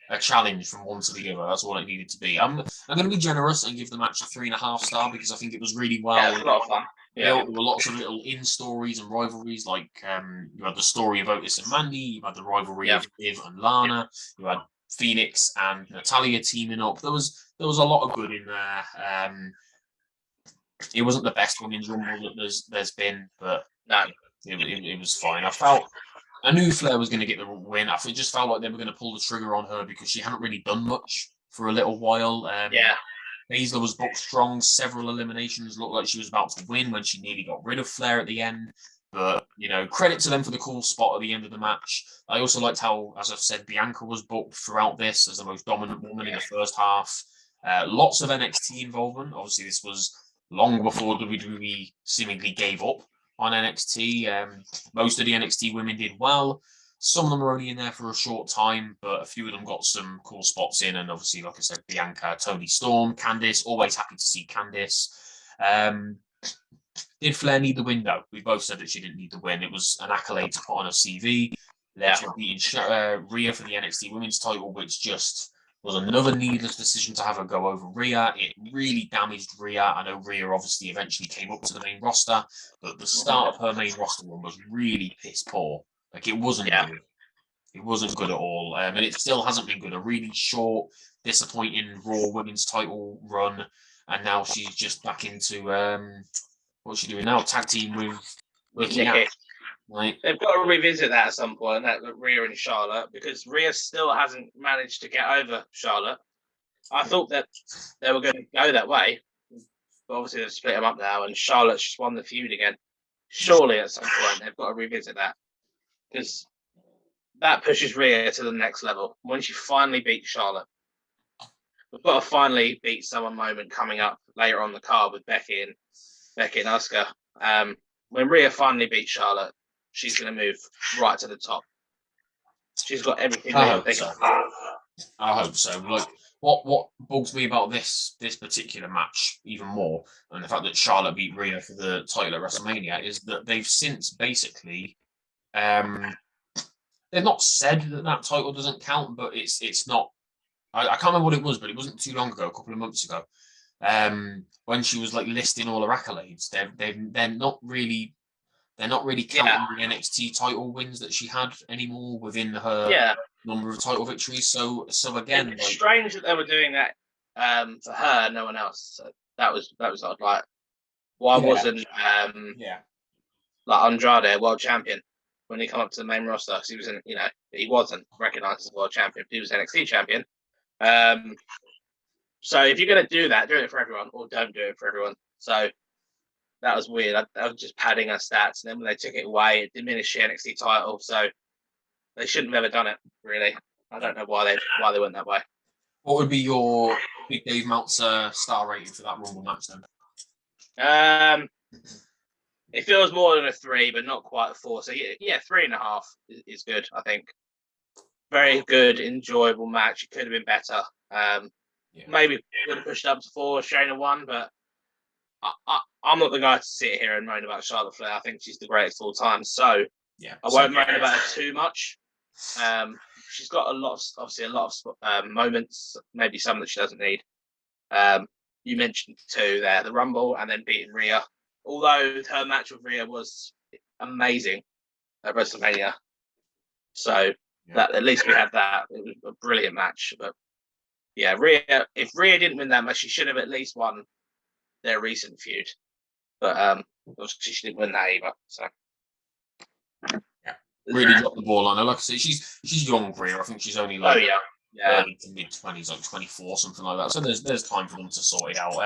a challenge from one to the other. That's all it needed to be. I'm going to be generous and give the match a 3.5 star, because I think it was really well. Yeah, it was a lot of fun. There were lots of little in-stories and rivalries, like you had the story of Otis and Mandy, you had the rivalry of Liv and Lana, you had Phoenix and Natalia teaming up. There was a lot of good in there. it wasn't the best women's Rumble that there's been, but No. it was fine. I knew Flair was going to get the win. I just felt like they were going to pull the trigger on her because she hadn't really done much for a little while. Baszler was booked strong. Several eliminations looked like she was about to win when she nearly got rid of Flair at the end. But, credit to them for the cool spot at the end of the match. I also liked how, as I've said, Bianca was booked throughout this as the most dominant woman in the first half. Lots of NXT involvement. Obviously, this was long before WWE seemingly gave up on NXT. Most of the NXT women did well. Some of them were only in there for a short time, but a few of them got some cool spots in. And obviously, like I said, Bianca, Toni Storm, Candice, always happy to see Candice. Did Flair need the win, though? We both said that she didn't need the win. It was an accolade to put on her CV. Led to beating Rhea for the NXT Women's title, which just was another needless decision to have her go over Rhea. It really damaged Rhea. I know Rhea obviously eventually came up to the main roster, but the start of her main roster run was really piss poor. Like, it wasn't good. It wasn't good at all. And it still hasn't been good. A really short, disappointing Raw Women's title run. And now she's just back into, what's she doing now? Tag team with Nikki. Right. They've got to revisit that at some point, that Rhea and Charlotte, because Rhea still hasn't managed to get over Charlotte. I thought that they were going to go that way, but obviously they've split them up now, and Charlotte's just won the feud again. Surely at some point they've got to revisit that, because that pushes Rhea to the next level. When she finally beats Charlotte, we've got to finally beat someone moment coming up later on the card with Becky and Asuka. When Rhea finally beats Charlotte, she's going to move right to the top. She's got everything. I hope so. Like, what bugs me about this particular match even more, and the fact that Charlotte beat Rhea for the title at WrestleMania, is that they've since basically, they've not said that title doesn't count, but it's not. I can't remember what it was, but it wasn't too long ago, a couple of months ago, when she was like listing all her accolades. They're not really counting the NXT title wins that she had anymore within her number of title victories. So again, it's strange that they were doing that for her, no one else. So that was odd. Like, why wasn't like Andrade world champion when he came up to the main roster? Because he was he wasn't recognized as world champion. He was NXT champion. So if you're going to do that, do it for everyone, or don't do it for everyone. So that was weird. I was just padding her stats, and then when they took it away, it diminished the NXT title. So they shouldn't have ever done it. Really, I don't know why they went that way. What would be your Big Dave Meltzer star rating for that Rumble match then? It feels more than a 3, but not quite a 4. So yeah, 3.5 is good. I think very good, enjoyable match. It could have been better. Maybe would have pushed up to 4. Shayna won, but I'm not the guy to sit here and moan about Charlotte Flair. I think she's the greatest of all time. So I won't moan about her too much. She's got a lot of moments, maybe some that she doesn't need. You mentioned 2 there, the Rumble and then beating Rhea. Although her match with Rhea was amazing at WrestleMania. So that at least we had that. It was a brilliant match. But yeah, Rhea, if Rhea didn't win that match, she should have at least won their recent feud. But obviously she didn't win that either. So really dropped the ball on her. Like I said, she's young, Rhea. I think she's only like early to mid-20s, like 24, something like that. So there's time for them to sort it out.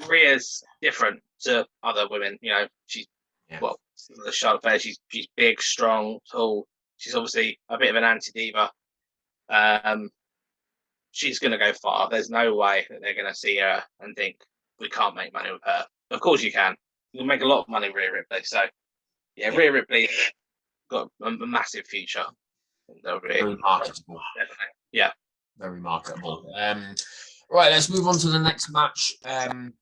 Rhea's different to other women. She's Charlotte Flair. She's big, strong, tall. She's obviously a bit of an anti-diva. She's going to go far. There's no way that they're going to see her and think, we can't make money with her. Of course you can. You'll make a lot of money with Rhea Ripley. So, Rhea Ripley got a massive future. Very marketable. Definitely. Yeah. Very marketable. Right, let's move on to the next match. I'm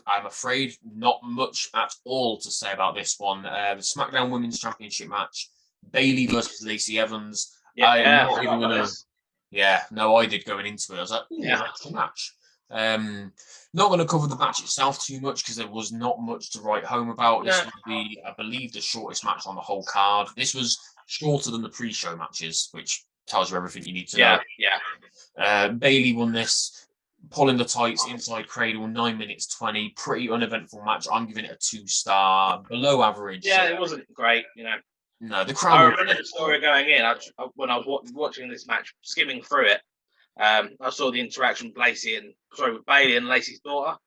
afraid not much at all to say about this one. The SmackDown Women's Championship match. Bayley versus Lacey Evans. I did going into it. I was like, that's the match. Not going to cover the match itself too much because there was not much to write home about. This would be, I believe, the shortest match on the whole card. This was shorter than the pre-show matches, which tells you everything you need to know. Bayley won this pulling the tights, inside cradle, 9 minutes 20, pretty uneventful match. I'm giving it a 2-star, below average. Yeah, it wasn't great, you know. No, the crowd. I remember the story going in. When I was watching this match, skimming through it, I saw the interaction with Bailey and Lacey's daughter.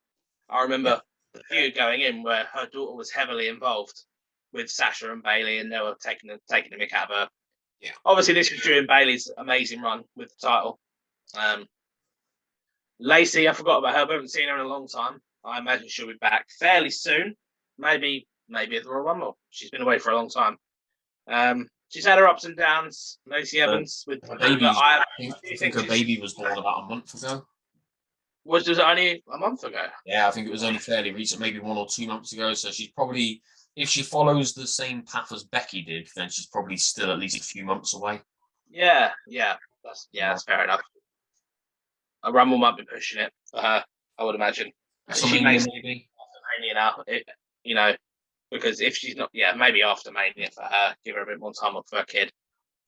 I remember the feud going in where her daughter was heavily involved with Sasha and Bailey, and they were taking the mick out of her. Yeah. Obviously, this was during Bailey's amazing run with the title. Lacey, I forgot about her. We haven't seen her in a long time. I imagine she'll be back fairly soon. Maybe at the Royal Rumble. She's been away for a long time. She's had her ups and downs. Lacey Evans with baby. I think her baby was born about a month ago. Was it only a month ago? Yeah, I think it was only fairly recent, maybe 1 or 2 months ago. So she's probably, if she follows the same path as Becky did, then she's probably still at least a few months away. Yeah, that's fair enough. A Rumble might be pushing it for her, I would imagine. She makes maybe Mania now, you know, because if she's not, maybe after Mania for her, give her a bit more time off for her kid.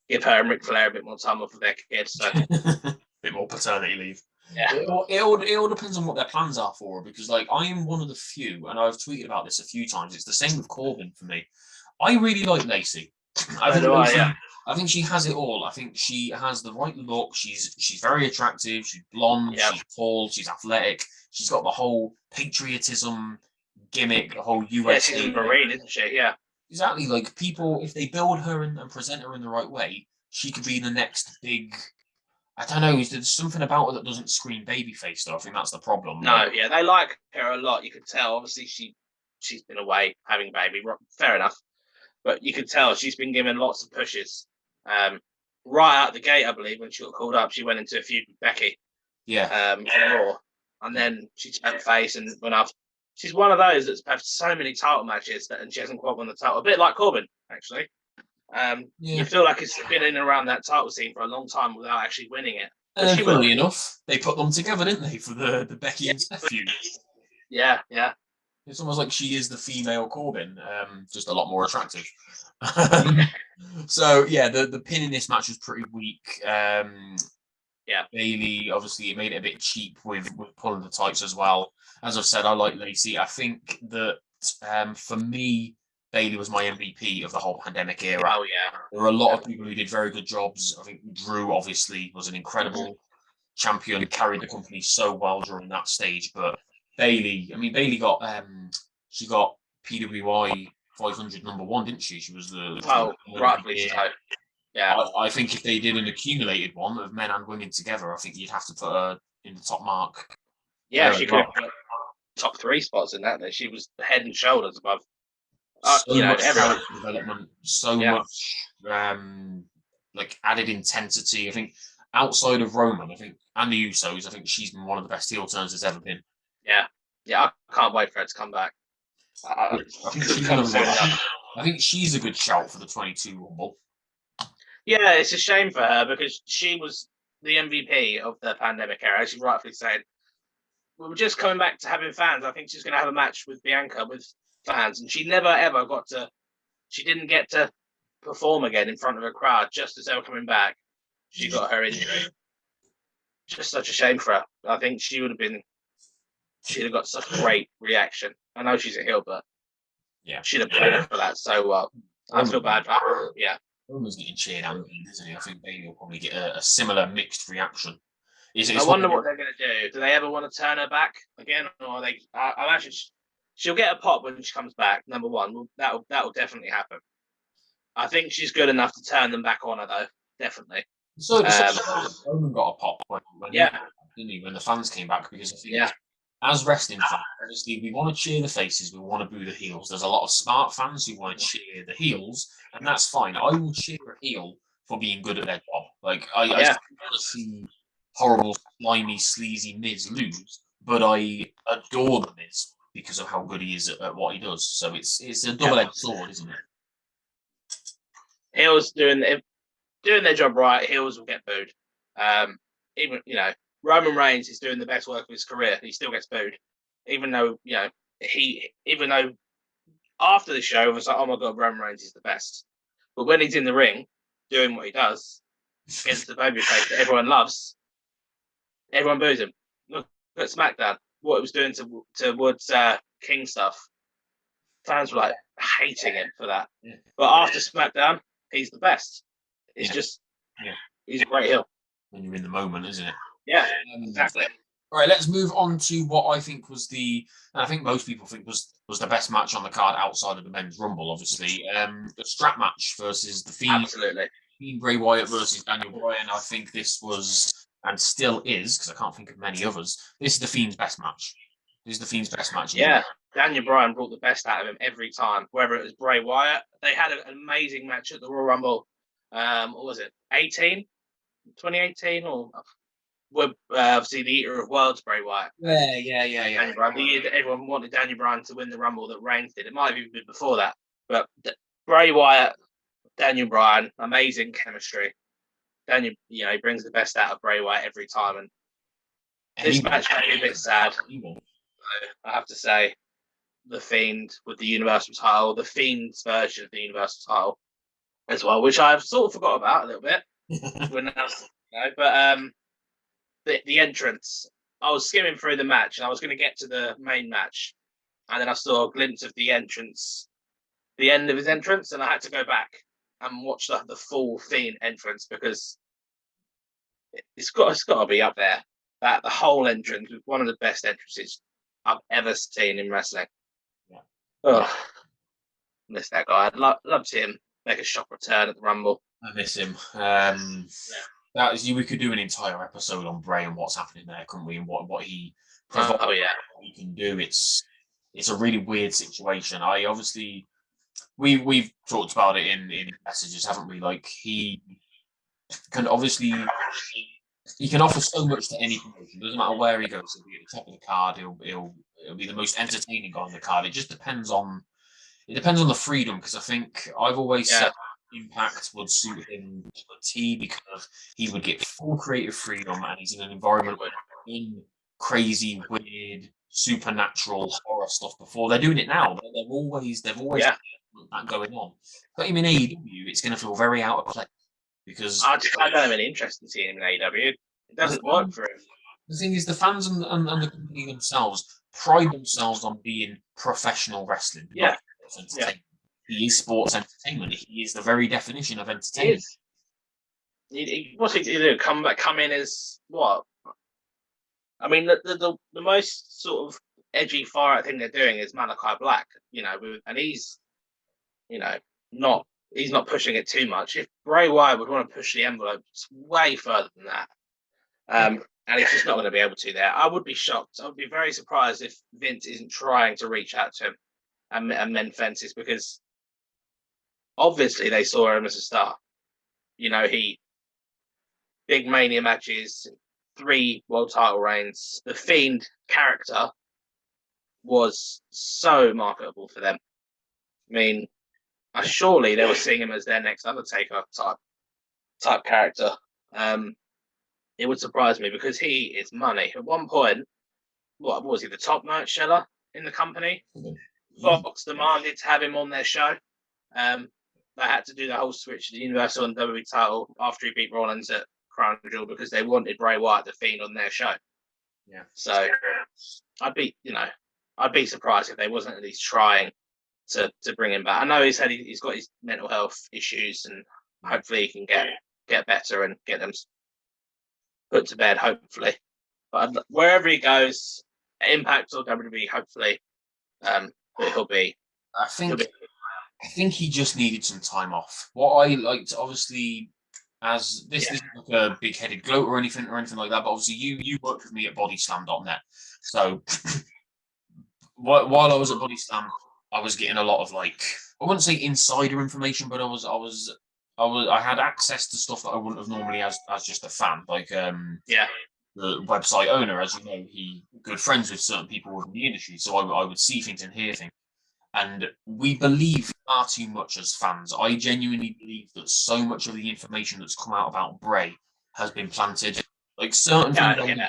Give her and Ric Flair a bit more time off for their kid. So a bit more paternity leave. Yeah, it all depends on what their plans are for her, because like I am one of the few, and I've tweeted about this a few times. It's the same with Corbin for me. I really like Lacey. I think she has it all. I think she has the right look. She's very attractive. She's blonde. Yep. She's tall. She's athletic. She's got the whole patriotism gimmick, the whole US. Yeah, she's a Marine, isn't she? Yeah. Exactly. Like people, if they build her and present her in the right way, she could be the next big. I don't know. There's something about her that doesn't scream babyface, though. I think that's the problem. No, yeah, they like her a lot. You could tell. Obviously, she's been away having a baby. Fair enough. But you could tell she's been given lots of pushes. Right out the gate, I believe, when she got called up, she went into a feud with Becky. Yeah. On Raw, and then she turned face and went off. She's one of those that's had so many title matches and she hasn't quite won the title. A bit like Corbin, actually. You feel like it's been in and around that title scene for a long time without actually winning it. Funnily enough, they put them together, didn't they, for the Becky and Steph feud? Yeah. It's almost like she is the female Corbin, just a lot more attractive. So yeah, the pin in this match was pretty weak. Bailey, obviously, it made it a bit cheap with pulling the tights as well. As I've said, I like Lacey. I think that for me, Bailey was my MVP of the whole pandemic era. Oh yeah, there were a lot of people who did very good jobs. I think Drew obviously was an incredible champion, carried the company so well during that stage. But Bailey got she got PWI 500 #1, didn't she? She was rightfully so. Yeah, I think if they did an accumulated one of men and women together, I think you'd have to put her in the top mark. Yeah, she could have top 3 spots in that. She was head and shoulders above. Much development, so much like added intensity. I think outside of Roman, and the Usos, I think she's been one of the best heel turns there's ever been. Yeah, I can't wait for her to come back. I think she's a good shout for the 22 Rumble. Yeah, it's a shame for her because she was the MVP of the pandemic era, as you rightfully said. We were just coming back to having fans. I think she's going to have a match with Bianca with fans, and she never ever she didn't get to perform again in front of a crowd just as they were coming back. She got her injury. Just such a shame for her. I think she'd have got such a great reaction. I know she's a heel, but she'd have played for that so well. I feel bad for her. Yeah. Roman's getting cheered out, isn't he? I think Bailey will probably get a similar mixed reaction. I wonder what they're going to do. Do they ever want to turn her back again, or I imagine she'll get a pop when she comes back. Number one, that'll definitely happen. I think she's good enough to turn them back on her, though. Definitely. So Roman got a pop when the fans came back, because I think as wrestling fans, obviously we want to cheer the faces, we want to boo the heels. There's a lot of smart fans who want to cheer the heels, and that's fine. I will cheer a heel for being good at their job. Like I want to see horrible, slimy, sleazy Miz lose, but I adore the Miz because of how good he is at what he does. So it's a double-edged sword, isn't it? Heels doing their job right, heels will get booed. Even Roman Reigns is doing the best work of his career, he still gets booed. Even though after the show it was like, oh my god, Roman Reigns is the best. But when he's in the ring doing what he does against the babyface that everyone loves, everyone boos him. Look at SmackDown, what it was doing to Wood's King stuff, fans were like hating him for that. Yeah. But after SmackDown, he's the best. It's just, yeah, he's a great heel. When you're in the moment, isn't it? Yeah, exactly. All right, let's move on to what I think was and I think most people think was the best match on the card outside of the men's Rumble, obviously. The strap match versus the Fiend. Absolutely. Fiend Bray Wyatt versus Daniel Bryan. I think this was, and still is, because I can't think of many others, this is the Fiend's best match. This is the Fiend's best match. Yeah, Daniel Bryan brought the best out of him every time, whether it was Bray Wyatt. They had an amazing match at the Royal Rumble. What was it, 2018? Or obviously the Eater of Worlds, Bray Wyatt. Yeah. Daniel Bryan, the year that everyone wanted Daniel Bryan to win the Rumble that Reigns did. It might have even been before that. But Bray Wyatt, Daniel Bryan, amazing chemistry. Daniel, he brings the best out of Bray Wyatt every time. And this match made me a bit sad. I have to say, the Fiend with the Universal title, the Fiend's version of the Universal title as well, which I've sort of forgot about a little bit. But the entrance, I was skimming through the match and I was going to get to the main match, and then I saw a glimpse of the entrance, the end of his entrance, and I had to go back and watch the full Fiend entrance because it's got to be up there. That the whole entrance was one of the best entrances I've ever seen in wrestling. Yeah. Oh, miss that guy. I'd love to see him make a shock return at the Rumble. I miss him. We could do an entire episode on Bray and what's happening there, couldn't we? And what he provides, what he can do. It's a really weird situation. We've talked about it in messages, haven't we? Like he can obviously. He can offer so much to any promotion. Doesn't matter where he goes. He'll be at the top of the card. He'll be the most entertaining guy on the card. It just depends on the freedom. Because I think I've always said Impact would suit him to a T because he would get full creative freedom, and he's in an environment where in crazy, weird, supernatural horror stuff before. They're doing it now. They've always that going on. But him in AEW, it's going to feel very out of place. Because I don't have any interest in seeing him in AEW. It doesn't work for him. The thing is, the fans and the company themselves pride themselves on being professional wrestling. Yeah. He is sports entertainment. He is the very definition of entertainment. What's he do? Come in as what? I mean, the most sort of edgy far out thing they're doing is Malachi Black. And he's not. He's not pushing it too much. If Bray Wyatt would want to push the envelope, it's way further than that. And he's just not going to be able to there. I would be shocked. I would be very surprised if Vince isn't trying to reach out to him and mend fences, because obviously they saw him as a star. He big Mania matches, 3 world title reigns. The Fiend character was so marketable for them. I mean, surely they were seeing him as their next Undertaker type character. It would surprise me because he is money. At one point, what was he, the top night seller in the company? Fox demanded to have him on their show. They had to do the whole switch to the Universal and WWE title after he beat Rollins at Crown Jewel because they wanted Bray Wyatt, the Fiend, on their show. Yeah. So I'd be surprised if they wasn't at least trying to bring him back. I know he's got his mental health issues, and hopefully he can get better and get them put to bed, hopefully. But wherever he goes, Impact or WWE, hopefully, he'll be. I think he just needed some time off. What I liked, obviously, as this isn't like a big-headed gloat or anything like that, but obviously you worked with me at bodyslam.net. So while I was at Bodyslam, I was getting a lot of, like, I wouldn't say insider information, but I had access to stuff that I wouldn't have normally as just a fan. Like the website owner, as you know, he good friends with certain people within the industry, so I would see things and hear things. And we believe far too much as fans. I genuinely believe that so much of the information that's come out about Bray has been planted. Like certain things,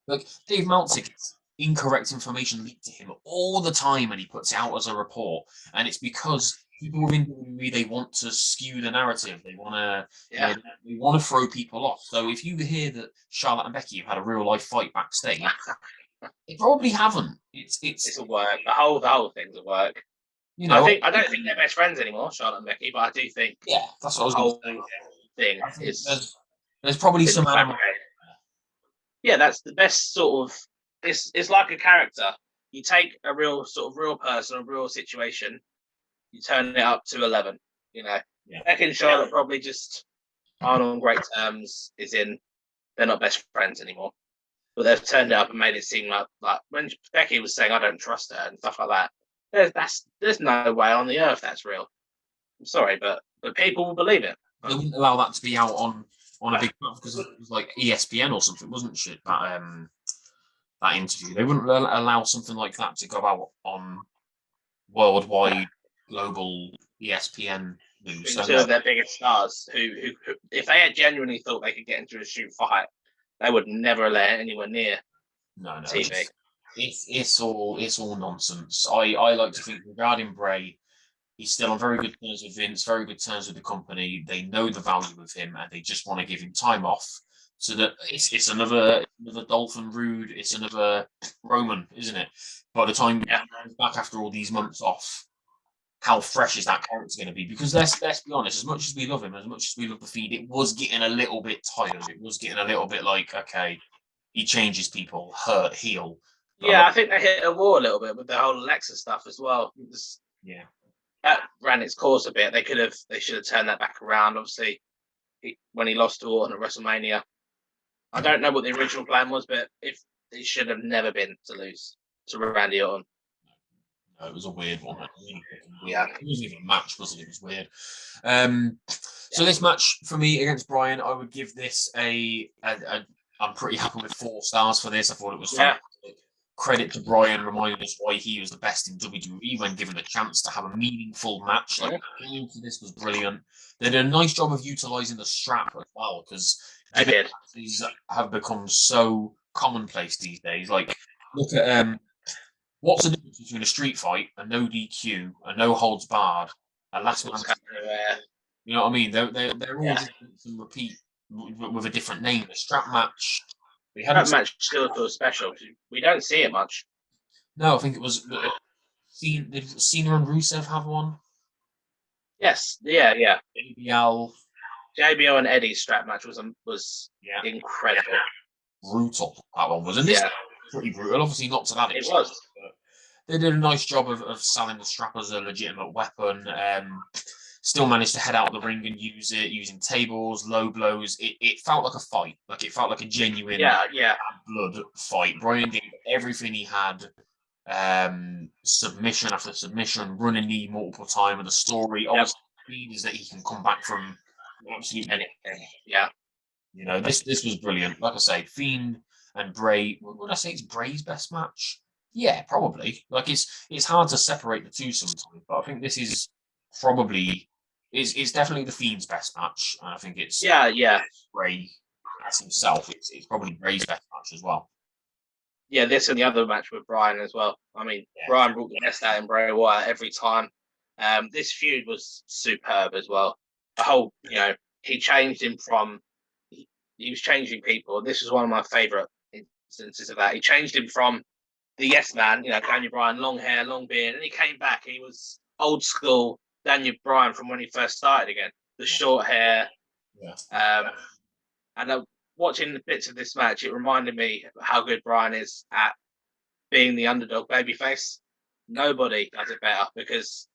like Dave Meltzer gets incorrect information leaked to him all the time, and he puts it out as a report. And it's because people within WWE, they want to skew the narrative. They want to, they want to throw people off. So if you hear that Charlotte and Becky have had a real life fight backstage, They probably haven't. It's a work. The whole thing's a work. You know, I don't think they're best friends anymore, Charlotte and Becky, but I do think yeah, that's what I the was going to whole say. thing I think is there's probably been some animal. fabricated. Yeah, that's the best sort of. It's like a character. You take a real person, a real situation, you turn it up to 11. You know, Yeah. Becky and Charlotte probably just aren't on great terms. They're not best friends anymore, but they've turned it up and made it seem like when Becky was saying I don't trust her and stuff like that. There's no way on the earth that's real. I'm sorry, but people will believe it. They wouldn't allow that to be out on a big platform because it was like ESPN or something, wasn't it? That interview. They wouldn't allow something like that to go out on worldwide, global ESPN news. Two of their biggest stars, who, if they had genuinely thought they could get into a shoot fight, they would never allow it anywhere near TV. It's all nonsense. I like to think regarding Bray, he's still on very good terms with Vince, very good terms with the company. They know the value of him, and they just want to give him time off. So that it's another Dolphin Rude, it's another Roman, isn't it? By the time he comes back after all these months off, how fresh is that character going to be? Because let's be honest, as much as we love him, as much as we love the feed, it was getting a little bit tired. It was getting a little bit like, okay, he changes people, hurt, heal. Yeah, I think they hit a wall a little bit with the whole Alexa stuff as well. Yeah, that ran its course a bit. They should have turned that back around. Obviously, when he lost to Orton at WrestleMania, I don't know what the original plan was, but if it should have never been to lose to Randy Orton. No, it was a weird one. Yeah, it wasn't even a match, was it? It was weird. So this match for me against Bryan, I would give this I'm pretty happy with 4 stars for this. I thought it was fantastic. Credit to Bryan, reminding us why he was the best in WWE when given a chance to have a meaningful match. Like this was brilliant. They did a nice job of utilizing the strap as well, because these have become so commonplace these days. Like, look at what's the difference between a street fight, a no DQ, a no holds barred, a last man? You know what I mean? They're all different and repeat with a different name. A strap match. That match still feels special. We don't see it much. No, I think it was. Did Cena and Rusev have one? Yes. Yeah. JBL and Eddie's strap match was incredible. Brutal. That one was, and this pretty brutal. Obviously, not to that extent. It was. They did a nice job of selling the strap as a legitimate weapon. Still managed to head out of the ring and use it using tables, low blows. It felt like a fight. Like it felt like a genuine blood fight. Bryan gave everything he had. Submission after submission, running knee multiple times. And the story obviously is that he can come back from absolutely anything. Yeah. You know, this was brilliant. Like I say, Fiend and Bray. Would I say it's Bray's best match? Yeah, probably. Like it's hard to separate the two sometimes, but I think this is probably it's definitely the Fiend's best match. And I think it's Bray as himself. It's probably Bray's best match as well. Yeah, this and the other match with Bryan as well. I mean, Bryan brought the best out in Bray Wyatt every time. This feud was superb as well. The whole, he changed him from he was changing people. This was one of my favourite instances of that. He changed him from the yes man, Daniel Bryan, long hair, long beard, and he came back. He was old school Daniel Bryan from when he first started again. The short hair. Yeah. And watching the bits of this match, it reminded me of how good Bryan is at being the underdog babyface. Nobody does it better because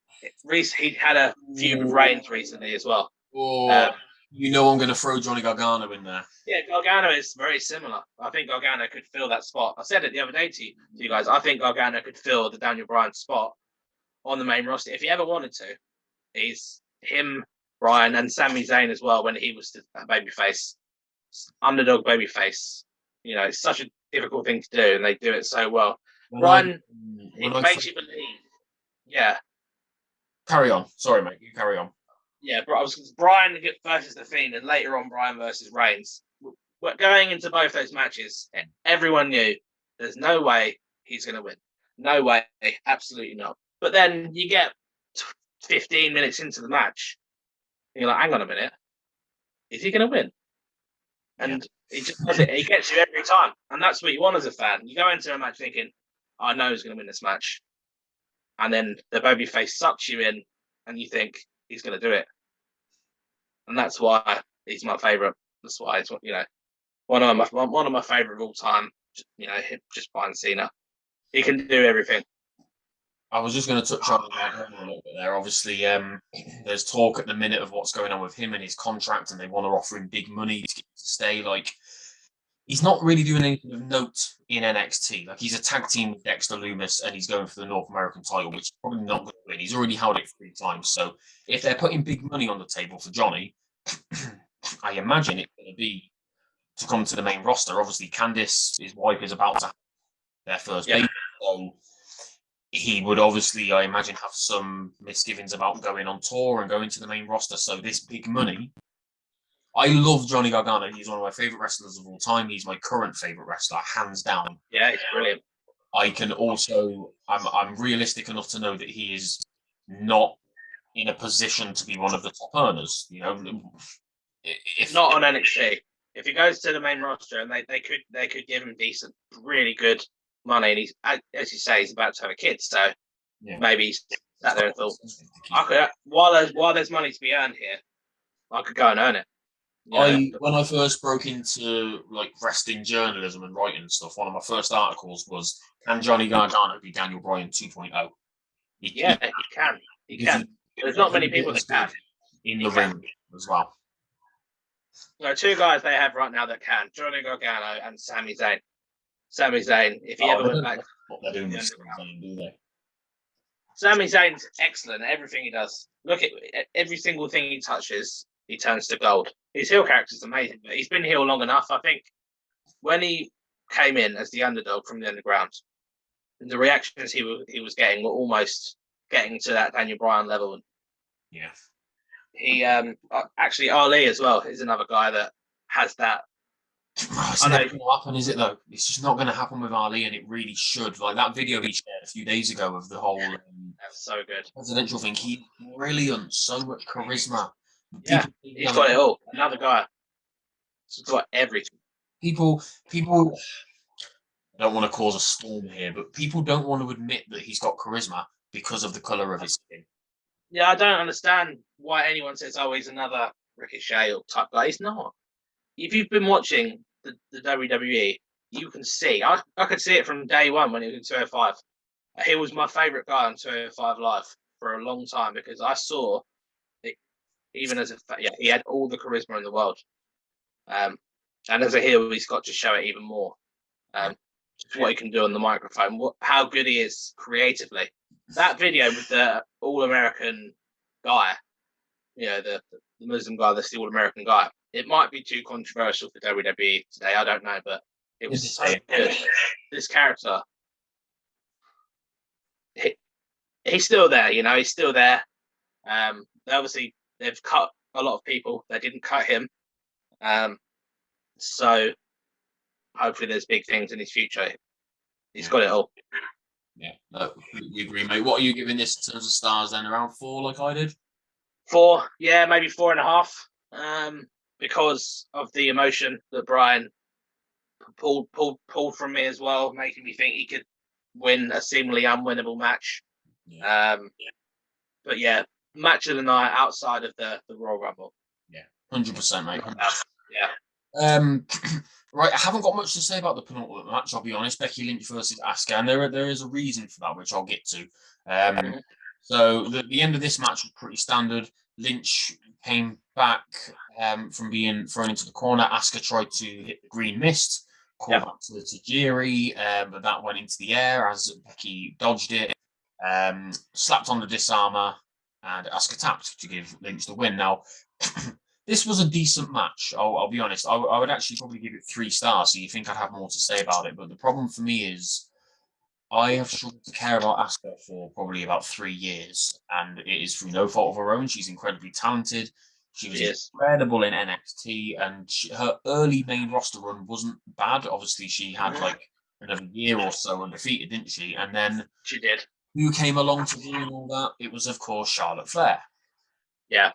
he had a feud with Reigns recently as well. I'm going to throw Johnny Gargano in there. Yeah, Gargano is very similar. I think Gargano could fill that spot. I said it the other day to you guys. I think Gargano could fill the Daniel Bryan spot on the main roster if he ever wanted to. He's him, Bryan, and Sami Zayn as well when he was a babyface, underdog babyface. It's such a difficult thing to do, and they do it so well. Bryan, it makes you believe. Yeah. Carry on. Sorry, mate. You carry on. Yeah, Bryan versus The Fiend, and later on Bryan versus Reigns. Going into both those matches, everyone knew there's no way he's going to win. No way, absolutely not. But then you get 15 minutes into the match, and you're like, hang on a minute, is he going to win? And He just does it. He gets you every time, and that's what you want as a fan. You go into a match thinking, "I know who's going to win this match," and then the babyface sucks you in, and you think he's going to do it, and that's why he's my favorite. That's why it's one of my favorite of all time. Just behind Cena, he can do everything. I was just going to touch on Gargano a little bit there. Obviously, there's talk at the minute of what's going on with him and his contract, and they want to offer him big money to stay. Like, he's not really doing anything of note in NXT. Like, he's a tag team with Dexter Lumis, and he's going for the North American title, which is probably not going to win. He's already held it 3 times. So, if they're putting big money on the table for Johnny, I imagine it's going to be to come to the main roster. Obviously, Candice, his wife, is about to have their first baby. So he would obviously, I imagine, have some misgivings about going on tour and going to the main roster. So this big money. I love Johnny Gargano. He's one of my favorite wrestlers of all time. He's my current favorite wrestler, hands down. Yeah, he's brilliant. I can also, I'm realistic enough to know that he is not in a position to be one of the top earners. If not on NXT. If he goes to the main roster, and they could give him decent, really good money, and he's, as you say, he's about to have a kid, so maybe he's sat there and thought, I could, while there's money to be earned here, I could go and earn it. When I first broke into like wrestling journalism and writing and stuff, one of my first articles was, "Can Johnny Gargano be Daniel Bryan 2.0?" He can. He can. There's not many people that can. In the ring as well. There are 2 guys they have right now that can: Johnny Gargano and Sami Zayn. Sami Zayn, if he ever went back, what they're doing with Sami Zayn, do they? Sami Zayn's excellent at everything he does. Look at every single thing he touches, he turns to gold. His heel character is amazing, but he's been heel long enough. I think when he came in as the underdog from the underground, the reactions he was getting were almost getting to that Daniel Bryan level. Yeah. He actually Ali as well is another guy that has that. It's never going to happen, is it though? It's just not going to happen with Ali, and it really should. Like that video he shared a few days ago of the whole that's so good presidential thing. He's brilliant, so much charisma. Yeah, he's got it all. Another guy. He's got everything. People. I don't want to cause a storm here, but people don't want to admit that he's got charisma because of the color of his skin. Yeah, I don't understand why anyone says, "Oh, he's another Ricochet type guy." He's not. If you've been watching the WWE, you can see. I could see it from day one when he was in 205. He was my favorite guy on 205 Live for a long time because I saw it, even as he had all the charisma in the world. And as a heel, he's got to show it even more. What he can do on the microphone, how good he is creatively. That video with the All-American guy, the Muslim guy, the All-American guy, it might be too controversial for WWE today. I don't know, but it was so good. This character, he's still there. He's still there. They've cut a lot of people. They didn't cut him. So hopefully there's big things in his future. He's got it all. Yeah, no, completely agree, mate. What are you giving this in terms of stars then? Around 4, like I did? 4, yeah, maybe 4.5. Because of the emotion that Brian pulled from me as well, making me think he could win a seemingly unwinnable match. Yeah. But yeah, match of the night outside of the Royal Rumble. Yeah, 100%, mate. 100%. Yeah. Right, I haven't got much to say about the penultimate match, I'll be honest. Becky Lynch versus Asuka, and there is a reason for that, which I'll get to. So the end of this match was pretty standard. Lynch came back from being thrown into the corner. Asuka tried to hit the green mist, called back to the Tajiri, but that went into the air as Becky dodged it, slapped on the disarmer, and Asuka tapped to give Lynch the win. Now, this was a decent match. I'll be honest. I would actually probably give it 3 stars. So you think I'd have more to say about it. But the problem for me is I have struggled to care about Asuka for probably about 3 years. And it is through no fault of her own. She's incredibly talented. She was incredible in NXT. And her early main roster run wasn't bad. Obviously, she had like another year or so undefeated, didn't she? And then she did. Who came along to doing all that? It was, of course, Charlotte Flair. Yeah.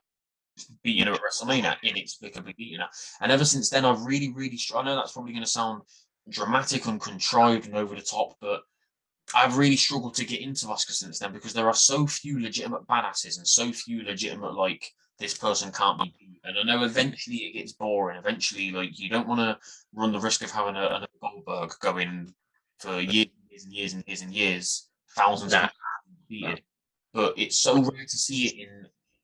beating her at WrestleMania, inexplicably beating her. And ever since then, I've really, really, I know that's probably going to sound dramatic and contrived and over the top, but I've really struggled to get into Asuka since then because there are so few legitimate badasses and so few legitimate, like, this person can't be beat. And I know eventually it gets boring. Eventually, like, you don't want to run the risk of having another Goldberg going for years and years and years and years, thousands of people beaten. But it's so rare to see it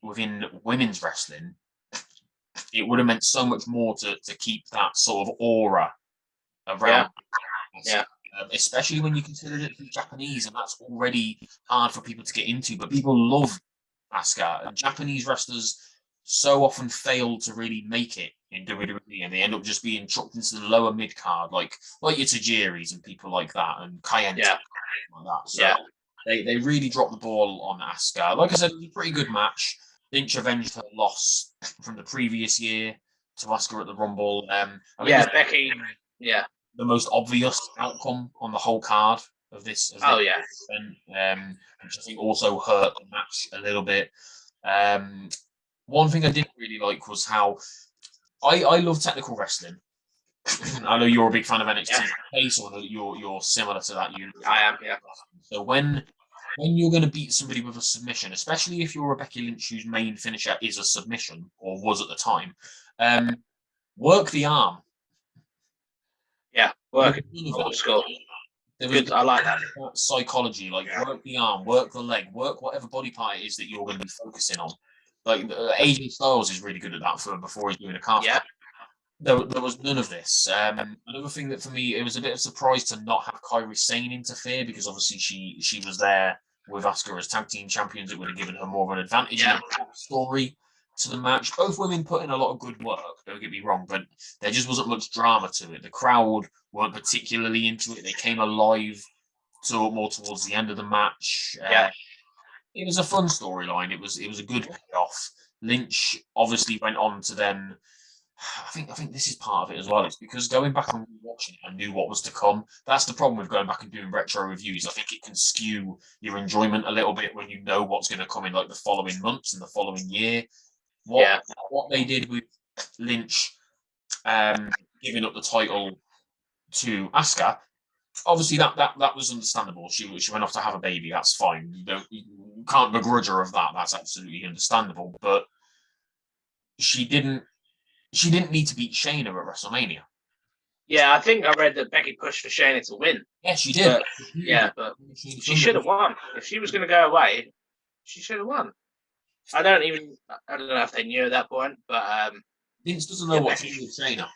within women's wrestling. It would have meant so much more to keep that sort of aura around. Yeah. Especially when you consider it Japanese, and that's already hard for people to get into. But people love Asuka. And Japanese wrestlers so often fail to really make it in WWE, and they end up just being chucked into the lower mid card, like your Tajiris and people like that, and Kayenta, like that. So they really dropped the ball on Asuka. Like I said, it was a pretty good match. Lynch avenged her loss from the previous year to Asuka at the Rumble. Becky. Yeah. The most obvious outcome on the whole card of this. Event, which I think also hurt the match a little bit. One thing I didn't really like was how I love technical wrestling. I know you're a big fan of NXT case, or you're similar to that. I am, yeah. So when you're going to beat somebody with a submission, especially if you're a Becky Lynch whose main finisher is a submission or was at the time, work the arm. Yeah, work old school. Good, I like that. Psychology, like work the arm, work the leg, work whatever body part it is that you're going to be focusing on. Like AJ Styles is really good at that before he's doing a calf. Yeah. There was none of this. Another thing that for me, it was a bit of a surprise to not have Kairi Sane interfere, because obviously she was there with Asuka as tag team champions. It would have given her more of an advantage in the story to the match. Both women put in a lot of good work, don't get me wrong, but there just wasn't much drama to it. The crowd weren't particularly into it. They came alive more towards the end of the match. It was a fun storyline. It was a good payoff. Lynch obviously went on to then, I think this is part of it as well. It's because going back and watching it, I knew what was to come. That's the problem with going back and doing retro reviews. I think it can skew your enjoyment a little bit when you know what's going to come in like the following months and the following year. What they did with Lynch giving up the title to Asuka, obviously that was understandable. She went off to have a baby. That's fine. You can't begrudge her of that. That's absolutely understandable. But she didn't need to beat Shayna at WrestleMania. Yeah, I think I read that Becky pushed for Shayna to win. Yeah, she did. But she should have won. If she was going to go away, she should have won. I don't know if they knew at that point, but Vince doesn't know what to do with Shayna.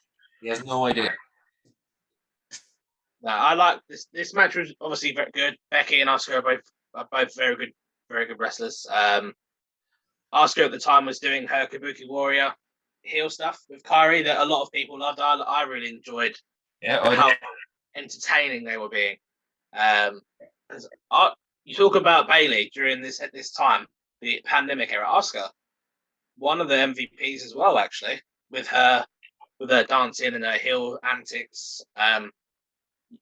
He has no idea. No, I like this. This match was obviously very good. Becky and Asuka are both very good wrestlers. Asuka at the time was doing her Kabuki Warrior heel stuff with Kairi that a lot of people loved. I really enjoyed how entertaining they were being. You talk about Bayley during this time, the pandemic era. Asuka, one of the MVPs as well, actually, with her dancing and her heel antics.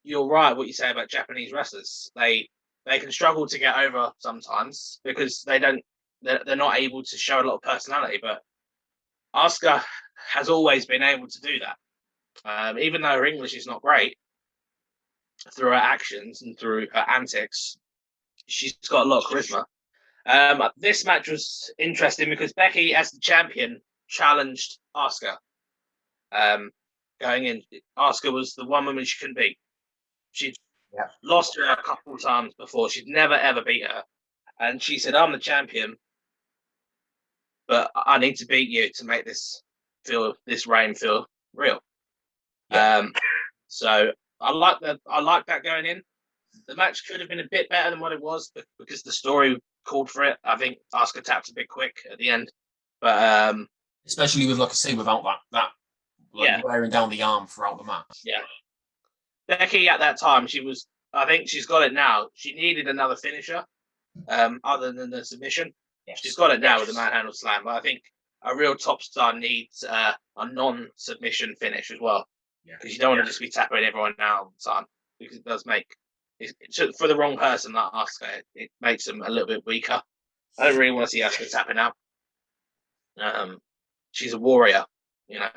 You're right what you say about Japanese wrestlers. They can struggle to get over sometimes because they're not able to show a lot of personality. But Asuka has always been able to do that. Even though her English is not great, through her actions and through her antics, she's got a lot of charisma. This match was interesting because Becky, as the champion, challenged Asuka. Going in, Asuka was the one woman she couldn't beat. She'd lost her a couple of times before. She'd never, ever beat her. And she said, I'm the champion, but I need to beat you to make this reign feel real. So I like that going in. The match could have been a bit better than what it was, but because the story called for it. I think Asuka tapped a bit quick at the end. But especially with, like I say, without that wearing down the arm throughout the match. Yeah. Becky at that time, I think she's got it now. She needed another finisher, other than the submission. Yes. She's got it now with the manhandle slam, but I think a real top star needs a non-submission finish as well. Because you don't want to just be tapping everyone out all the time, because it does make for the wrong person like Asuka, it makes them a little bit weaker. I don't really want to see Asuka tapping out. She's a warrior, you know.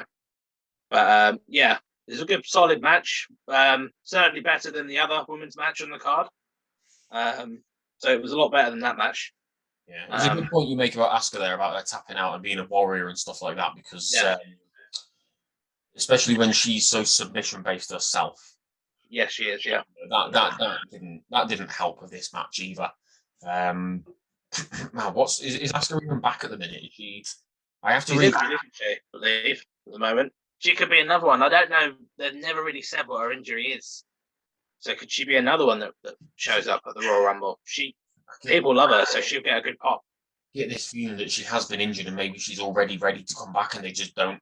But yeah, it's a good, solid match. Certainly better than the other women's match on the card. So it was a lot better than that match. Yeah, it's a good point you make about Asuka there about her tapping out and being a warrior and stuff like that, because especially when she's so submission based herself. Yes, she is. Yeah, that didn't help with this match either. Man, is Asuka even back at the minute? I have to read. I believe at the moment she could be another one. I don't know. They've never really said what her injury is. So could she be another one that shows up at the Royal Rumble? People love her, so she'll get a good pop. Get this feeling that she has been injured and maybe she's already ready to come back and they just don't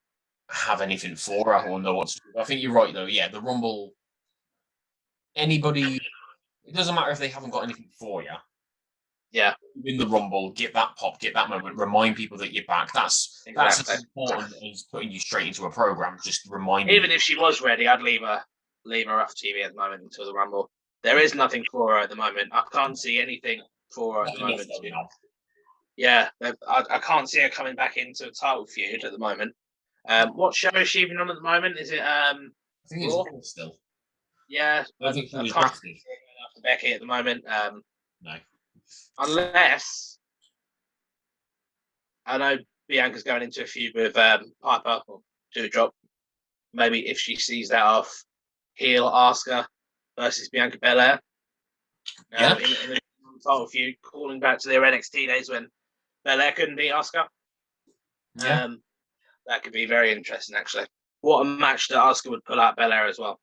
have anything for her or know what to do. I think you're right though. Yeah, the Rumble. Anybody, it doesn't matter if they haven't got anything for you. Yeah. In the Rumble, get that pop, get that moment, remind people that you're back. That's as important as putting you straight into a program. Just remind. Even if she was ready, I'd leave her off TV at the moment until the Rumble. There is nothing for her at the moment. I can't see anything for her at the moment. Yeah, I can't see her coming back into a title feud at the moment. What show is she even on at the moment? Is it I think it's Raw still. Yeah, I think she was drafted after Becky at the moment. No, unless I know Bianca's going into a feud with Piper or Doudrop. Maybe if she sees that off, heel Asuka versus Bianca Belair. In a title feud, calling back to their NXT days when Belair couldn't beat Asuka. Yeah. That could be very interesting, actually. What a match that Asuka would pull out Belair as well.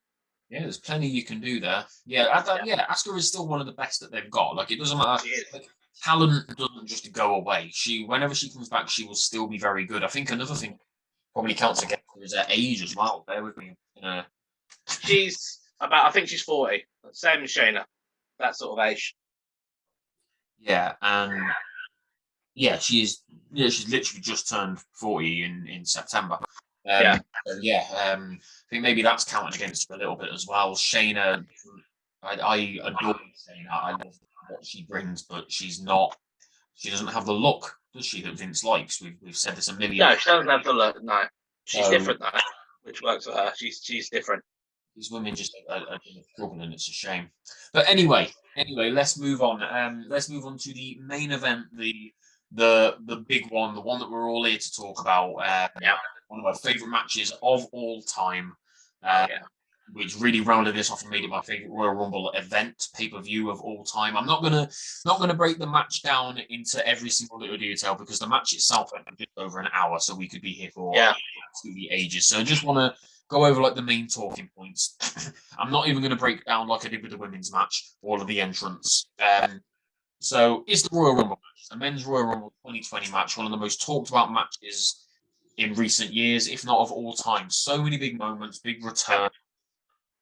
Yeah, there's plenty you can do there. Asuka is still one of the best that they've got. Like, it doesn't matter. Like, talent doesn't just go away. Whenever she comes back, she will still be very good. I think another thing probably counts against her is her age as well. Bear with me. I think she's 40. Same as Shayna. That sort of age. Yeah, and she's literally just turned 40 in September. I think maybe that's counted against her a little bit as well. Shayna, I adore Shayna. I love what she brings, but she's not. She doesn't have the look, does she, that Vince likes? We've said this a million. No, she doesn't have the look. No, she's different though, which works for her. She's different. These women just are struggling. It's a shame. But anyway, let's move on. Let's move on to the main event, the big one, the one that we're all here to talk about. One of my favorite matches of all time. Which really rounded this off and made it my favorite Royal Rumble event pay-per-view of all time. I'm not gonna break the match down into every single little detail because the match itself went just over an hour, so we could be here for absolutely ages. So I just want to go over like the main talking points. I'm not even going to break down like I did with the women's match all of the entrants. So it's the Royal Rumble match, the men's Royal Rumble 2020 match, one of the most talked about matches in recent years, if not of all time. So many big moments, big return.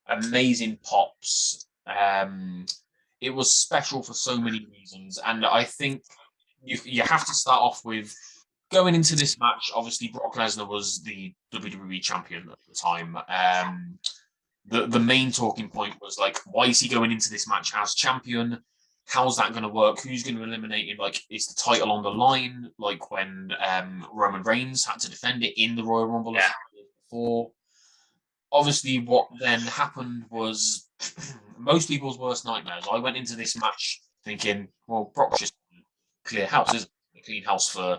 Amazing pops. It was special for so many reasons, and I think you have to start off with going into this match. Obviously, Brock Lesnar was the WWE champion at the time. The main talking point was like, why is he going into this match as champion? How's that going to work? Who's going to eliminate him? Like, is the title on the line? Like when Roman Reigns had to defend it in the Royal Rumble before. Obviously, what then happened was most people's worst nightmares. I went into this match thinking, well, Brock's just clear house, isn't it? A clean house for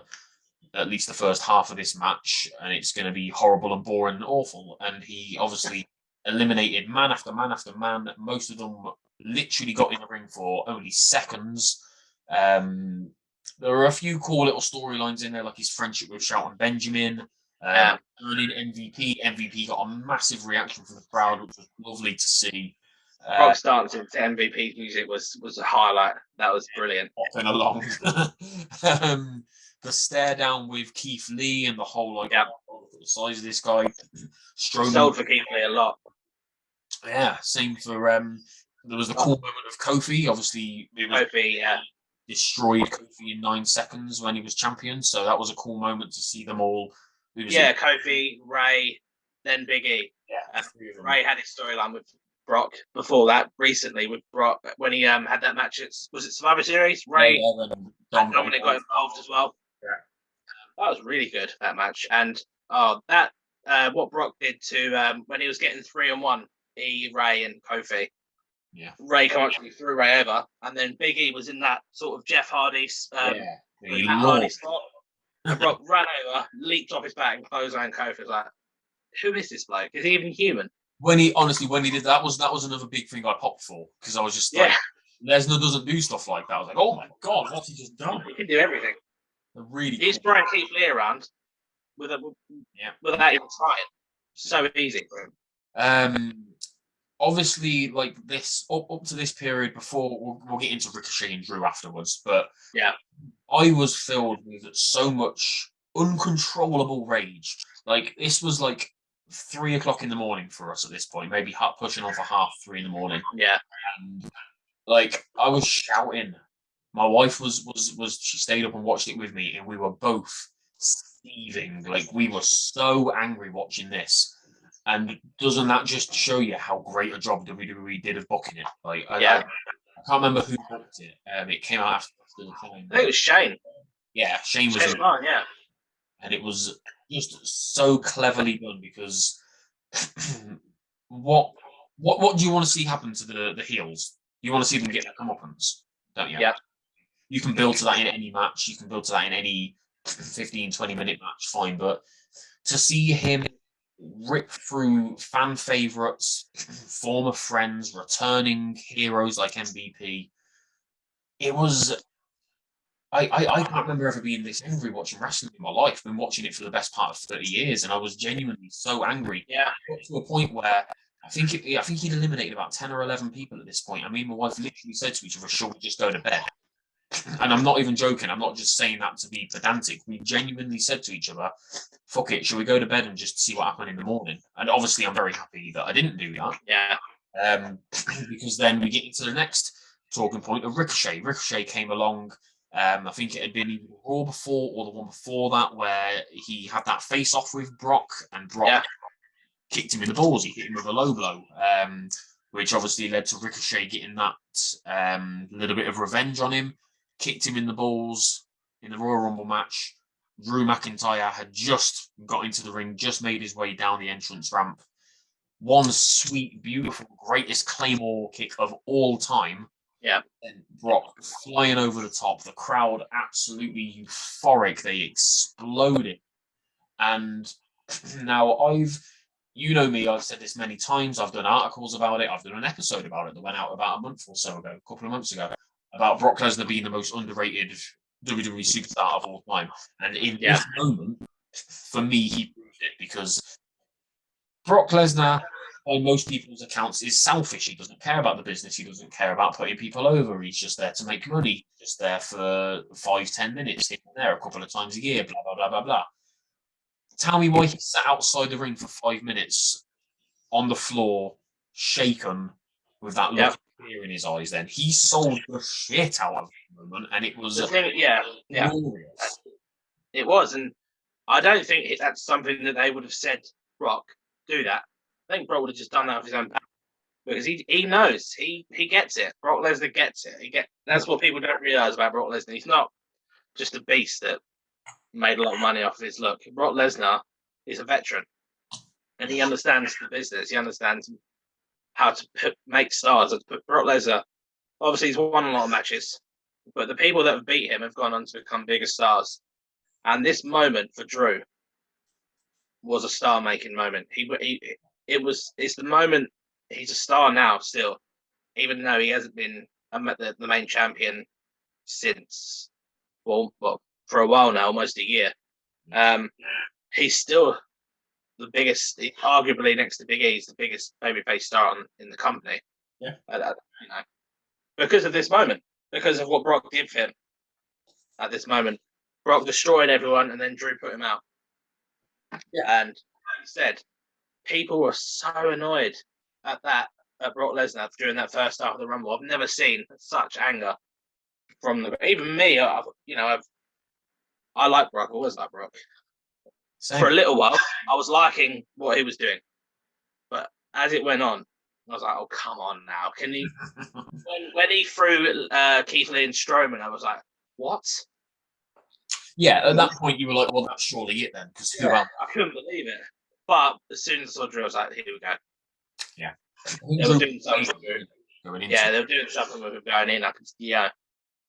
at least the first half of this match, and it's going to be horrible and boring and awful. And he obviously eliminated man after man after man. Most of them literally got in the ring for only seconds. There were a few cool little storylines in there, like his friendship with Shelton Benjamin. Earning MVP. MVP got a massive reaction from the crowd, which was lovely to see. Brock's dancing to MVP music was a highlight. That was brilliant. Hopping along. The stare down with Keith Lee and the whole look at the size of this guy. Sold for Keith Lee a lot. Yeah, same for there was the cool moment of Kofi. Obviously, Kofi, destroyed Kofi in 9 seconds when he was champion. So that was a cool moment to see them all. Kofi, Ray, then Big E. Yeah, Ray had his storyline with Brock before that. Recently with Brock when he had that match. Was it Survivor Series? Ray and Dominic got involved as well. That was really good, that match. And that what Brock did to when he was getting 3-on-1, Ray and Kofi. Yeah. Ray actually threw Ray over, and then Big E was in that sort of Jeff Hardy's Hardy spot. And Brock ran over, leaped off his back, and clothesline Kofi. Was like, who is this bloke? Is he even human? When he did that was another big thing I popped for, because I was just like, Lesnar doesn't do stuff like that. I was like, oh my god, what's he just done? He can do everything. Really, he's throwing Keith Lee around without even trying. So easy for him. Obviously, like this up to this period before we'll get into Ricochet and Drew afterwards, but yeah, I was filled with so much uncontrollable rage. Like this was like 3 o'clock in the morning for us at this point, maybe pushing on for 3:30 in the morning. Yeah, and like I was shouting. My wife was she stayed up and watched it with me, and we were both seething. Like we were so angry watching this. And doesn't that just show you how great a job WWE did of booking it? Like, I can't remember who booked it. It came out after the time. I think it was Shane. Yeah, Shane was in. Yeah. And it was just so cleverly done, because what do you want to see happen to the heels? You want to see them get their comeuppance, don't you? Yeah. You can build to that in any match. You can build to that in any 15, 20-minute match, fine. But to see him rip through fan favorites, former friends, returning heroes like MVP, it was. I can't remember ever being this angry watching wrestling in my life. I've been watching it for the best part of 30 years, and I was genuinely so angry. Yeah. Got to a point where I think he'd eliminated about 10 or 11 people at this point. I mean, my wife literally said to each other, "Shall we just go to bed?" And I'm not even joking. I'm not just saying that to be pedantic. We genuinely said to each other, "Fuck it, shall we go to bed and just see what happened in the morning?" And obviously, I'm very happy that I didn't do that. Yeah. Because then we get into the next talking point of Ricochet. Ricochet came along. I think it had been either the Raw before or the one before that, where he had that face-off with Brock, and Brock kicked him in the balls. He hit him with a low blow, which obviously led to Ricochet getting that little bit of revenge on him. Kicked him in the balls in the Royal Rumble match. Drew McIntyre had just got into the ring, just made his way down the entrance ramp. One sweet, beautiful, greatest Claymore kick of all time. Yeah. And Brock flying over the top. The crowd absolutely euphoric. They exploded. And now you know me, I've said this many times. I've done articles about it. I've done an episode about it that went out about a month or so ago, a couple of months ago, about Brock Lesnar being the most underrated WWE superstar of all time. And in this moment, for me, he proved it, because Brock Lesnar, by most people's accounts, is selfish. He doesn't care about the business. He doesn't care about putting people over. He's just there to make money. He's just there for 5-10 minutes here and there a couple of times a year, blah, blah, blah, blah, blah. Tell me why he sat outside the ring for 5 minutes on the floor, shaken, with that look of fear in his eyes. Then he sold the shit out of the moment, and it was glorious. It was, and I don't think that's something that they would have said, Brock, do that. I think Brock would have just done that off his own back, because he knows, he gets it. Brock Lesnar gets it. That's what people don't realize about Brock Lesnar. He's not just a beast that made a lot of money off of his look. Brock Lesnar is a veteran, and he understands the business. He understands how to make stars. Brock Lesnar, obviously, he's won a lot of matches, but the people that have beat him have gone on to become bigger stars. And this moment for Drew was a star-making moment. It's the moment. He's a star now, still, even though he hasn't been the main champion since for a while now, almost a year. He's still the biggest, arguably next to Big E, he's the biggest babyface star in the company. Yeah, because of this moment, because of what Brock did for him at this moment. Brock destroyed everyone, and then Drew put him out. Yeah. And like you said, people were so annoyed at Brock Lesnar during that first half of the Rumble. I've never seen such anger from them. Even me, I like Brock. I always like Brock. Same. For a little while, I was liking what he was doing, but as it went on, I was like, "Oh, come on now! Can you?" when he threw Keith Lee and Strowman, I was like, "What?" Yeah, at that point you were like, well, that's surely it then, because who else? I couldn't believe it. But as soon as I saw Drew, I was like, here we go. Yeah. They were doing something. Going into Yeah, they were doing something with him going in. I could, yeah.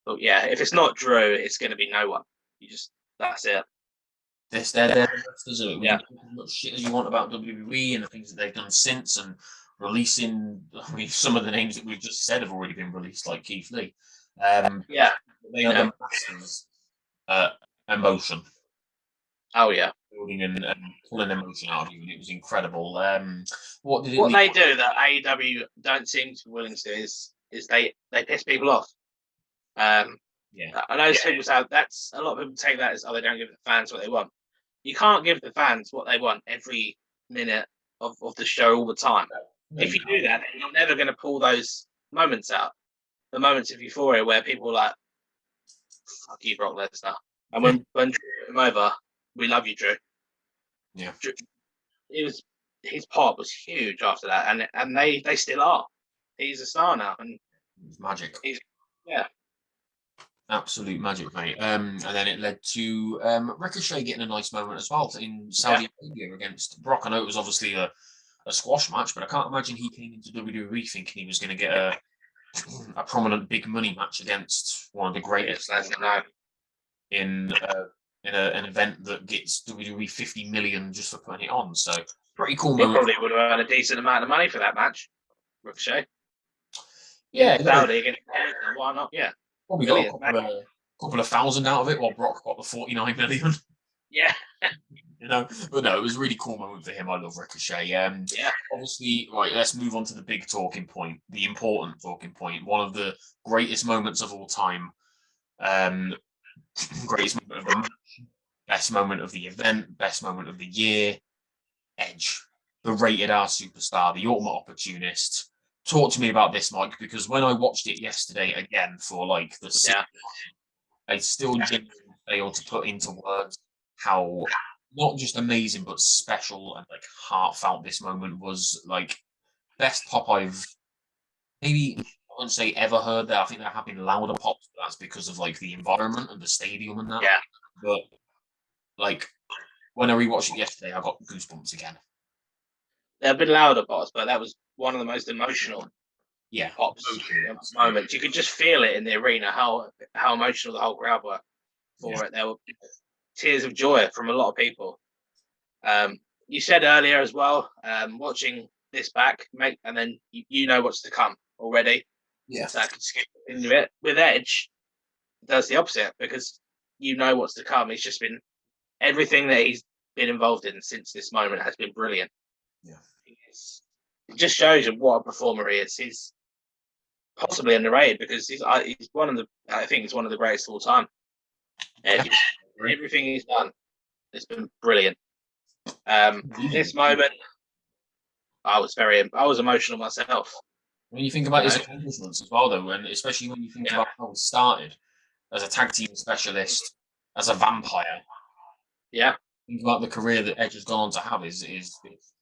But yeah, if it's not Drew, it's going to be no one. That's it. they're the rest of it. We Yeah. can talk as much shit as you want about WWE and the things that they've done since, and releasing. I mean, some of the names that we've just said have already been released, like Keith Lee. Yeah. They are the masters emotion. Oh yeah. Building and pulling emotion out of you, and it was incredible. What they do that AEW don't seem to be willing to do is they piss people off. Yeah, I know people say that's a lot of people take that as they don't give the fans what they want. You can't give the fans what they want every minute of the show all the time. If you do that, then you're never going to pull those moments out. The moments of euphoria where people are like, "Fuck you, Brock Lesnar," and when Drew put him over, we love you, Drew. Yeah, Drew, his pop was huge after that, and they still are. He's a star now, and it's magic. Yeah. Absolute magic, mate. And then it led to Ricochet getting a nice moment as well in Saudi Arabia against Brock. I know it was obviously a squash match, but I can't imagine he came into WWE thinking he was going to get a prominent big money match against one of the greatest in an event that gets WWE 50 million just for putting it on. So pretty cool He moment. probably would have earned a decent amount of money for that match, Ricochet. Yeah, Saudi against why not? Yeah. Probably got a couple of thousand out of it, while Brock got the 49 million. Yeah. But no, it was a really cool moment for him. I love Ricochet. Yeah. Obviously, right, let's move on to the big talking point, the important talking point, one of the greatest moments of all time. Greatest moment of the match, best moment of the event, best moment of the year. Edge, the rated R superstar, the ultimate opportunist. Talk to me about this, Mike, because when I watched it yesterday again for like the sixth time, I still genuinely failed to put into words how not just amazing but special and like heartfelt this moment was. Like best pop I've maybe I wouldn't say ever heard. There, I think there have been louder pops, but that's because of like the environment and the stadium and that. Yeah. But like when I rewatched it yesterday, I got goosebumps again. There have been louder pops, but that was one of the most emotional pops moments. You could just feel it in the arena, how emotional the whole crowd were for it. There were tears of joy from a lot of people. You said earlier as well, watching this back, mate, and then you know what's to come already. Yeah. So I could skip into it. With Edge, it does the opposite because you know what's to come. It's just been everything that he's been involved in since this moment has been brilliant. Yeah. It just shows you what a performer he is. He's possibly underrated because he's one of the. I think he's one of the greatest of all time. Everything he's done has been brilliant. This moment, I was emotional myself. When you think about his accomplishments as well, though, and especially when you think about how he started as a tag team specialist, as a vampire. Yeah. Think about the career that Edge has gone on to have is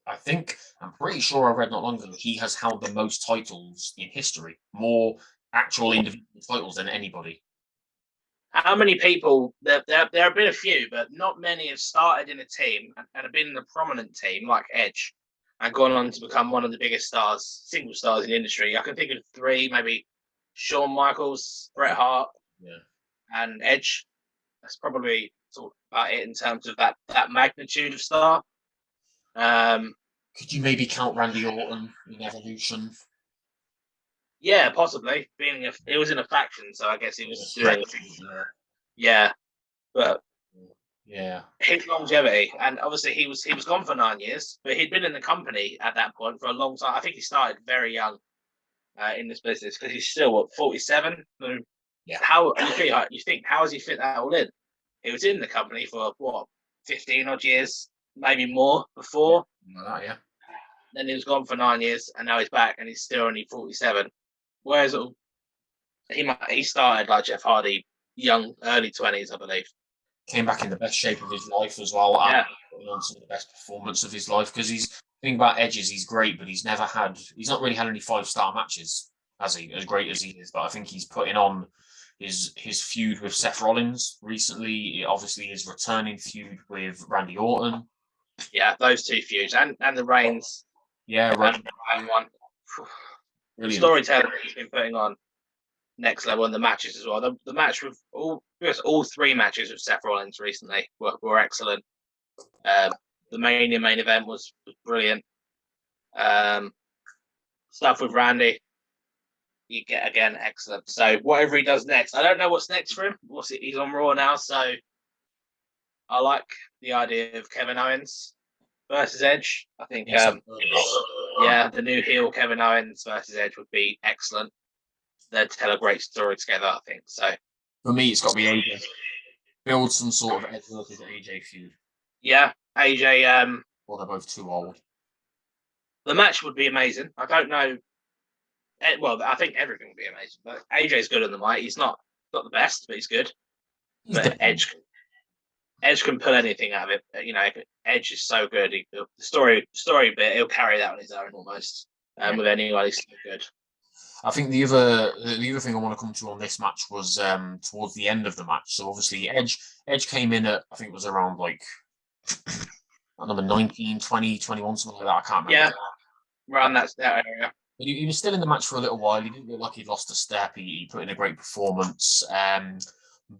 I'm pretty sure I read not long ago he has held the most titles in history, more actual individual titles than anybody. How many people? There have been a few, but not many have started in a team and have been in a prominent team like Edge and gone on to become one of the biggest single stars in the industry. I can think of 3, maybe Shawn Michaels, Bret Hart, and Edge. That's probably sort of about it in terms of that magnitude of star. Could you maybe count Randy Orton in Evolution? Yeah, possibly. It was in a faction, so I guess he was doing. Yeah, but his longevity, and obviously he was gone for 9 years, but he'd been in the company at that point for a long time. I think he started very young in this business because he's still 47. Yeah. How you think how has he fit that all in? He was in the company for 15 odd years, maybe more before. Yeah. Then he was gone for 9 years, and now he's back, and he's still only 47. Whereas he started like Jeff Hardy, young, early 20s, I believe. Came back in the best shape of his life as well. Yeah. Putting on some of the best performance of his life because he's thinking about Edges, he's great, but he's not really had any 5-star matches, has he? As great as he is, but I think he's putting on his feud with Seth Rollins recently. Obviously, his returning feud with Randy Orton. Yeah, those two feuds and the Reigns. Yeah, right. One. Brilliant. Storytelling he's been putting on next level in the matches as well. The match with all three matches with Seth Rollins recently were excellent. The main event was brilliant. Stuff with Randy, you get again excellent. So whatever he does next, I don't know what's next for him. He's on Raw now, so I like the idea of Kevin Owens versus Edge. I think, the new heel Kevin Owens versus Edge would be excellent. They'd tell a great story together, I think. So for me, it's got to be AJ. Build some sort of Edge versus AJ feud. Yeah, AJ. Well, they're both too old. The match would be amazing. I don't know. Well, I think everything would be amazing. But AJ's good on the mic. He's not the best, but he's good. But Edge can pull anything out of it. You know, Edge is so good. The story bit, he'll carry that on his own almost. With anyone, he's so good. I think the other thing I want to come to on this match was towards the end of the match. So obviously Edge came in at, I think it was around like number 19, 20, 21, something like that. I can't remember. Yeah, around that area. But he was still in the match for a little while. He didn't look like he'd lost a step. He put in a great performance.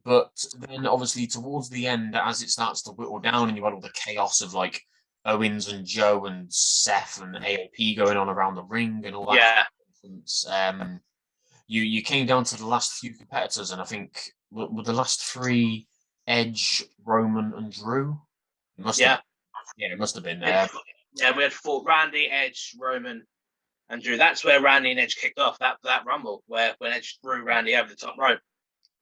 But then obviously towards the end, as it starts to whittle down and you had all the chaos of like Owens and Joe and Seth and AOP going on around the ring and all that. Yeah. You came down to the last few competitors, and I think were the last three Edge, Roman, and Drew. It must have been. We had fought Randy, Edge, Roman, and Drew. That's where Randy and Edge kicked off that Rumble, when Edge threw Randy over the top rope.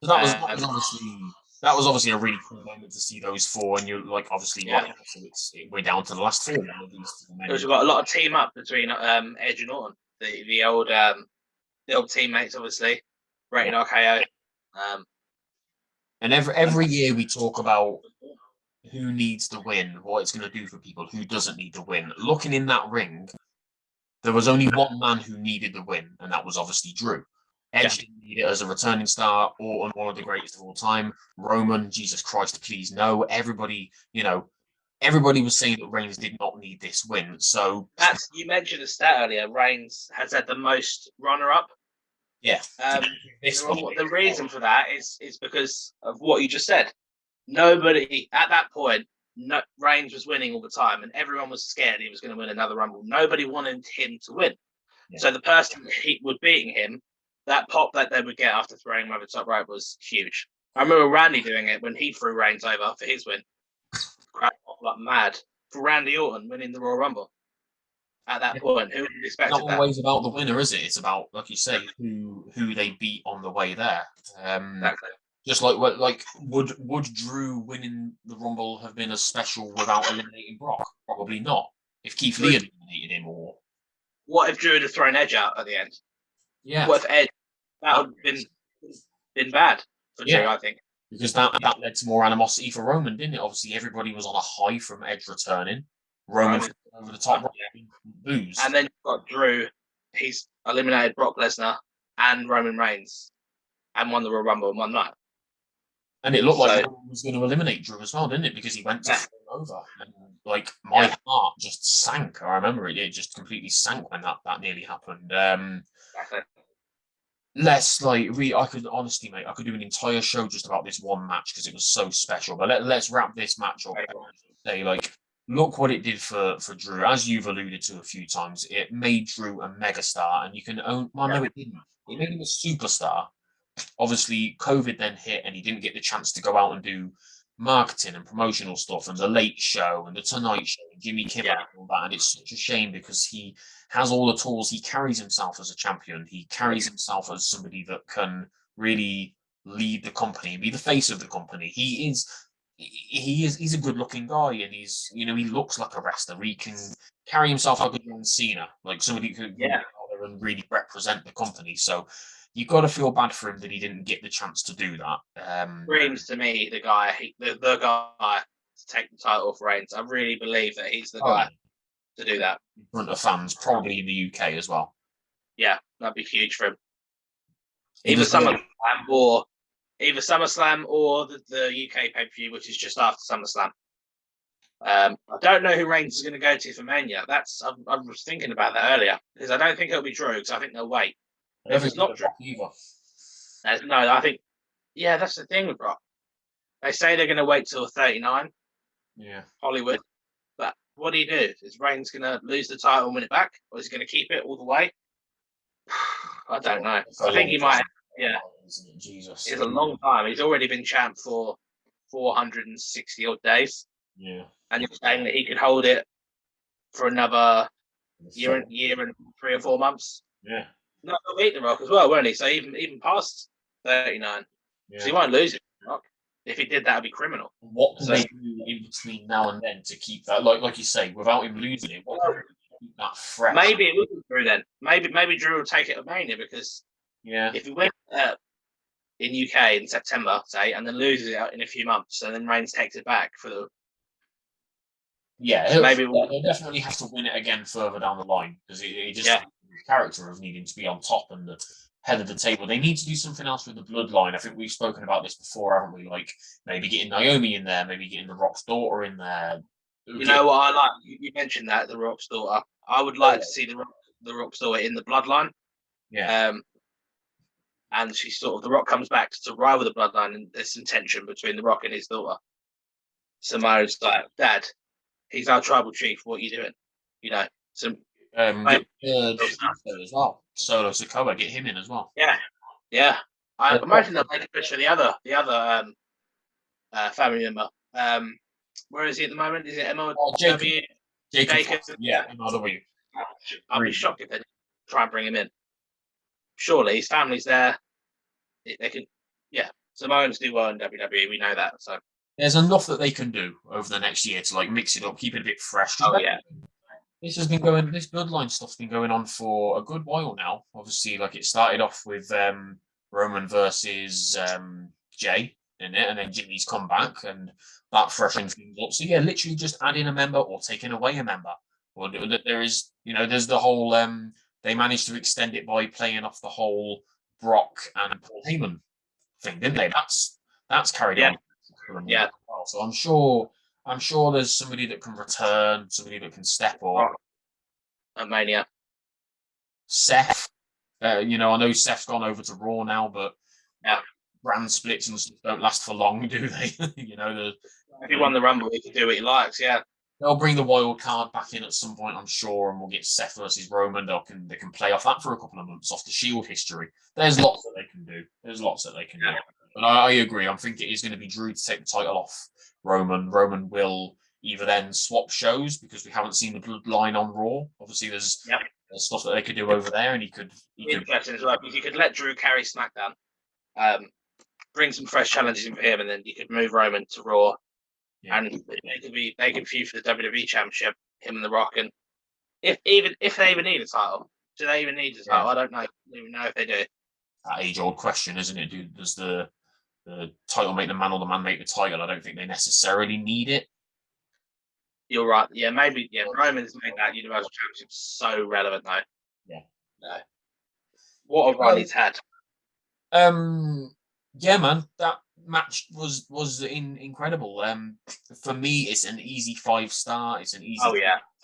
So that was obviously a really cool moment to see those four, and you're like, obviously, we're down to the last four. We've got a lot of team up between Edge and Orton, the old teammates, obviously, Rated RKO. And every year we talk about who needs to win, what it's going to do for people, who doesn't need to win. Looking in that ring, there was only one man who needed the win, and that was obviously Drew. Edge didn't need it as a returning star, Orton, one of the greatest of all time. Roman, Jesus Christ, please no. Everybody was saying that Reigns did not need this win. So you mentioned a stat earlier. Reigns has had the most runner-up. Yeah. The reason for that is because of what you just said. Nobody at that point, Reigns was winning all the time, and everyone was scared he was going to win another Rumble. Nobody wanted him to win. Yeah. So the person that was beating him, that pop that they would get after throwing him over the top rope was huge. I remember Randy doing it when he threw Reigns over for his win. Crap off like mad for Randy Orton winning the Royal Rumble. At that point, who would have expected that? It's not always about the winner, is it? It's about, like you say, who they beat on the way there. Exactly. Just like would Drew winning the Rumble have been as special without eliminating Brock? Probably not. If Keith Lee had eliminated him, or what if Drew had thrown Edge out at the end? Yeah. What if Edge? That would have been bad for Drew, I think. Because that led to more animosity for Roman, didn't it? Obviously, everybody was on a high from Edge returning. Roman over the top, booze. And then you've got Drew. He's eliminated Brock Lesnar and Roman Reigns and won the Royal Rumble in one night. And it looked like Roman was going to eliminate Drew as well, didn't it? Because he went to fall over. And like my heart just sank. I remember it just completely sank when that nearly happened. Exactly. I could honestly, mate, I could do an entire show just about this one match because it was so special. But let's wrap this match up. Say, look what it did for Drew. As you've alluded to a few times, it made Drew a megastar, and you can own. Well, no, it didn't. It made him a superstar. Obviously, COVID then hit, and he didn't get the chance to go out and do marketing and promotional stuff, and the Late Show and the Tonight Show, and Jimmy Kimmel and all that. And it's such a shame because he has all the tools. He carries himself as a champion. He carries himself as somebody that can really lead the company, be the face of the company. He's a good-looking guy, and he looks like a wrestler. He can carry himself like a John Cena, like somebody who can go out there and really represent the company. So you've got to feel bad for him that he didn't get the chance to do that. Reigns, to me, the guy to take the title off Reigns. I really believe that he's the guy to do that in front of fans, probably in the UK as well. Yeah, that'd be huge for him. Even some of the more either SummerSlam or the UK pay-per-view, which is just after SummerSlam. I don't know who Reigns is going to go to for Mania. I was thinking about that earlier because I don't think it'll be Drew because I think they'll wait. If it's not Drew, either. No, I think that's the thing with Brock. They say they're going to wait till 39. Yeah, Hollywood. But what do you do? Is Reigns going to lose the title and win it back, or is he going to keep it all the way? I don't know. I think he might. Yeah, Jesus, it's a long time. He's already been champ for 460 odd days. Yeah, and you're saying that he could hold it for another year and 3 or 4 months. Yeah, No, he'll beat The Rock as well, won't he? So even past 39, so he won't lose it. Rock. If he did, that would be criminal. What can they do in between now and then to keep that, like you say, without him losing it? What can keep that fresh? Maybe it wasn't Drew then. Maybe Drew will take it at Mania because if he wins in UK in September, say, and then loses it in a few months, and then Reigns takes it back for the. Yeah, maybe he'll definitely have to win it again further down the line because he just has the character of needing to be on top and the head of the table. They need to do something else with the bloodline. I think we've spoken about this before, haven't we? Like maybe getting Naomi in there, maybe getting The Rock's daughter in there. You know what I like? You mentioned that, The Rock's daughter. I would like to see the Rock's daughter in the bloodline. Yeah. And she's sort of, The Rock comes back to rival the bloodline, and there's some tension between The Rock and his daughter. Samoa's like, Dad, he's our tribal chief. What are you doing? You know, some as well. Solo Sikoa, get him in as well. Yeah. I imagine they'll make a push for the other family member. Where is he at the moment? Is it MLW? Jacob. Yeah, MLW. I'll be shocked if they try and bring him in. Surely his family's there. They can, Samoans do well in WWE. We know that. So there's enough that they can do over the next year to like mix it up, keep it a bit fresh. This bloodline stuff's been going on for a good while now. Obviously, like it started off with Roman versus Jay in it, and then Jimmy's come back, and that freshens things up. So literally just add in a member or taking away a member. Or there is, there's the whole. They managed to extend it by playing off the whole Brock and Paul Heyman thing, didn't they? That's carried on. Yeah. So I'm sure there's somebody that can return, somebody that can step up. Mania. Seth. I know Seth's gone over to Raw now, but brand splits and stuff don't last for long, do they? If he won the Rumble, he can do what he likes. Yeah. They'll bring the wild card back in at some point, I'm sure, and we'll get Seth versus Roman. They can play off that for a couple of months off the Shield history. There's lots that they can do. But I agree. I think it is going to be Drew to take the title off Roman. Roman will either then swap shows because we haven't seen the bloodline on Raw. Obviously, there's stuff that they could do over there, and he could. Interesting as well because you could let Drew carry SmackDown, bring some fresh challenges in for him, and then you could move Roman to Raw. Yeah. And they could feud for the WWE Championship, him and The Rock. And if they even need a title, do they even need a title? I don't know. I don't even know if they do. That age-old question, isn't it? Does the title make the man or the man make the title? I don't think they necessarily need it. You're right. Yeah, maybe. Yeah, Roman's made that Universal Championship so relevant, though. Yeah. No. What a run he's had. Yeah, man. That match was incredible. For me, it's an easy 5-star. It's an easy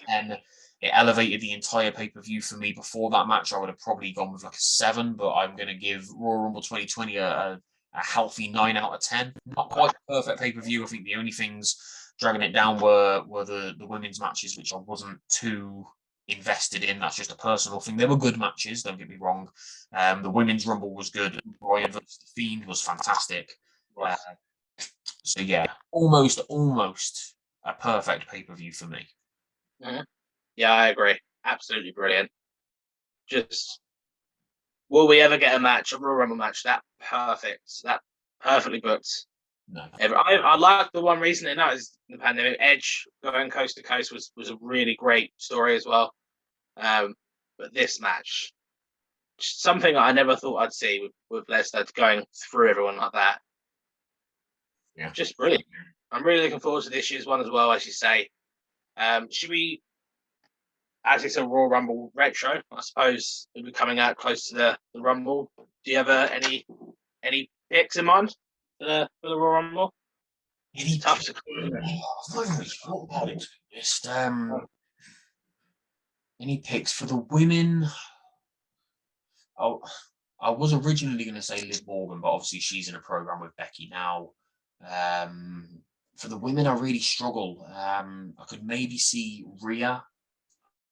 10. It elevated the entire pay-per-view for me. Before that match, I would have probably gone with like a 7, but I'm going to give Royal Rumble 2020 a healthy 9 out of 10. Not quite a perfect pay-per-view. I think the only things dragging it down were the women's matches, which I wasn't too invested in. That's just a personal thing. They were good matches, don't get me wrong. The women's Rumble was good. Bryan versus The Fiend was fantastic. So almost a perfect pay-per-view for me. Mm-hmm. Yeah, I agree. Absolutely brilliant. Just, will we ever get a Royal Rumble match that perfectly booked? No. I like the one recently now is the pandemic. Edge going coast to coast was a really great story as well. But this match, something I never thought I'd see with Lesnar going through everyone like that. Yeah. Just brilliant. I'm really looking forward to this year's one as well, as you say. Should we, as it's a Royal Rumble retro, I suppose it'll be coming out close to the Rumble. Do you have any picks in mind? for the Royal Rumble? Any Tough to picks? call, isn't it? I've not really thought about it, to be honest. Any picks for the women? Oh, I was originally going to say Liv Morgan, but obviously she's in a program with Becky now. For the women, I really struggle. I could maybe see Rhea.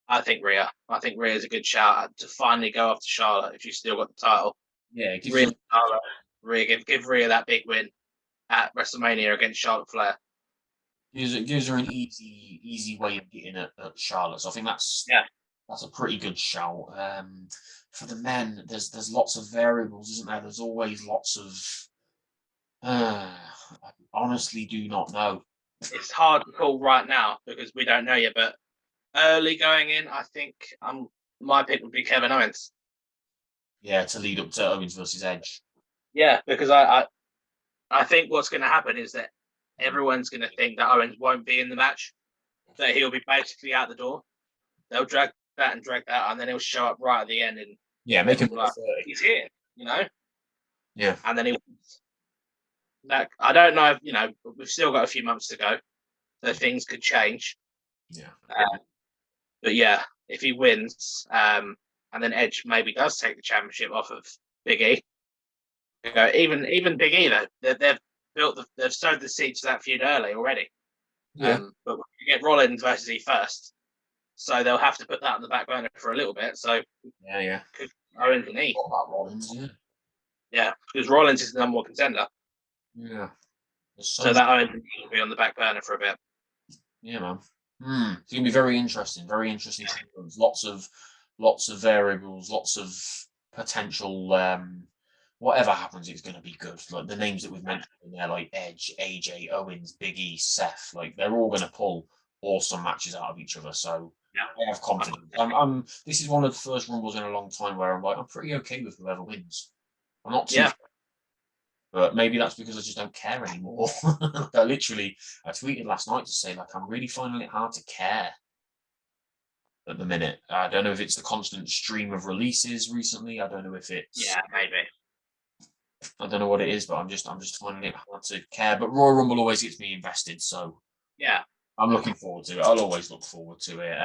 I think Rhea. I think Rhea's a good shout to finally go after Charlotte if she's still got the title. Yeah, it gives Rhea, you, give Rhea that big win at WrestleMania against Charlotte Flair. gives her an easy way of getting at Charlotte. So I think that's a pretty good shout. For the men, there's lots of variables, isn't there? There's always lots of. I honestly do not know. It's hard to call right now because we don't know yet. But early going in, I think my pick would be Kevin Owens. Yeah, to lead up to Owens versus Edge. Yeah, because I think what's going to happen is that everyone's going to think that Owens won't be in the match, that he'll be basically out the door. They'll drag that, and then he'll show up right at the end and make him like, he's here, Yeah, and then he. Like, I don't know if we've still got a few months to go, so things could change. Yeah. But yeah, if he wins, and then Edge maybe does take the championship off of Big E. Even Big E though, they've sowed the seeds to that feud early already. Yeah. But you get Rollins versus E first, so they'll have to put that on the back burner for a little bit. So could Owens and E. What about Rollins? Yeah, because Rollins is the number one contender. Yeah. So that Owens and E will be on the back burner for a bit. Yeah, man. It's gonna be very interesting. Very interesting. Lots of variables. Lots of potential. Whatever happens, it's going to be good. Like the names that we've mentioned in there, like Edge, AJ, Owens, Big E, Seth, like they're all going to pull awesome matches out of each other. So I have confidence. This is one of the first Rumbles in a long time where I'm pretty okay with whoever wins. I'm not too. But maybe that's because I just don't care anymore. I tweeted last night to say I'm really finding it hard to care at the minute. I don't know if it's the constant stream of releases recently. I don't know if it's maybe. I don't know what it is, but I'm just finding it hard to care. But Royal Rumble always gets me invested, so I'm looking forward to it. I'll always look forward to it.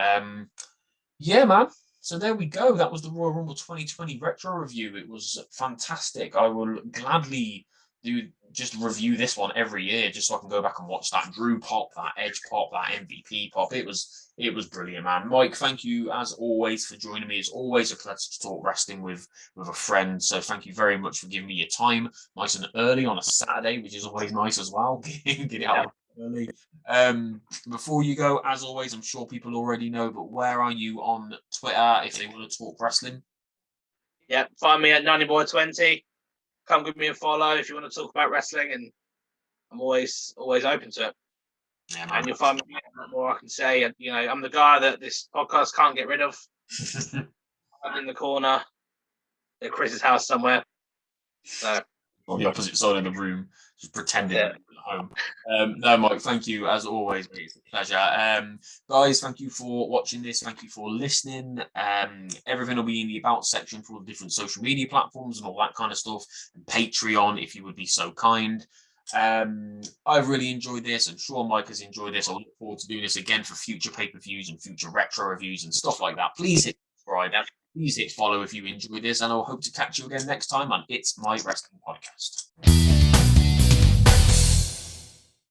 Yeah, man. So there we go. That was the Royal Rumble 2020 retro review. It was fantastic. I will gladly review this one every year, just so I can go back and watch that Drew pop, that Edge pop, that MVP pop. It was brilliant, man. Mike, thank you as always for joining me. It's always a pleasure to talk wrestling with a friend. So thank you very much for giving me your time, nice and early on a Saturday, which is always nice as well. Get it out early. Before you go, as always, I'm sure people already know, but where are you on Twitter if they want to talk wrestling? Yeah, find me at Nannyboy20. Come give me a follow if you want to talk about wrestling, and I'm always open to it. Yeah, man. And you'll find me more I can say. And I'm the guy that this podcast can't get rid of. I'm in the corner at Chris's house somewhere. So on the opposite side of the room, just pretending at home. No, Mike, thank you as always. It's a pleasure. Guys, thank you for watching this. Thank you for listening. Everything will be in the about section for all the different social media platforms and all that kind of stuff. And Patreon, if you would be so kind. I've really enjoyed this. I'm sure Mike has enjoyed this. I look forward to doing this again for future pay-per-views and future retro reviews and stuff like that. Please hit subscribe. Please hit follow if you enjoyed this, and I'll hope to catch you again next time on It's My Wrestling Podcast.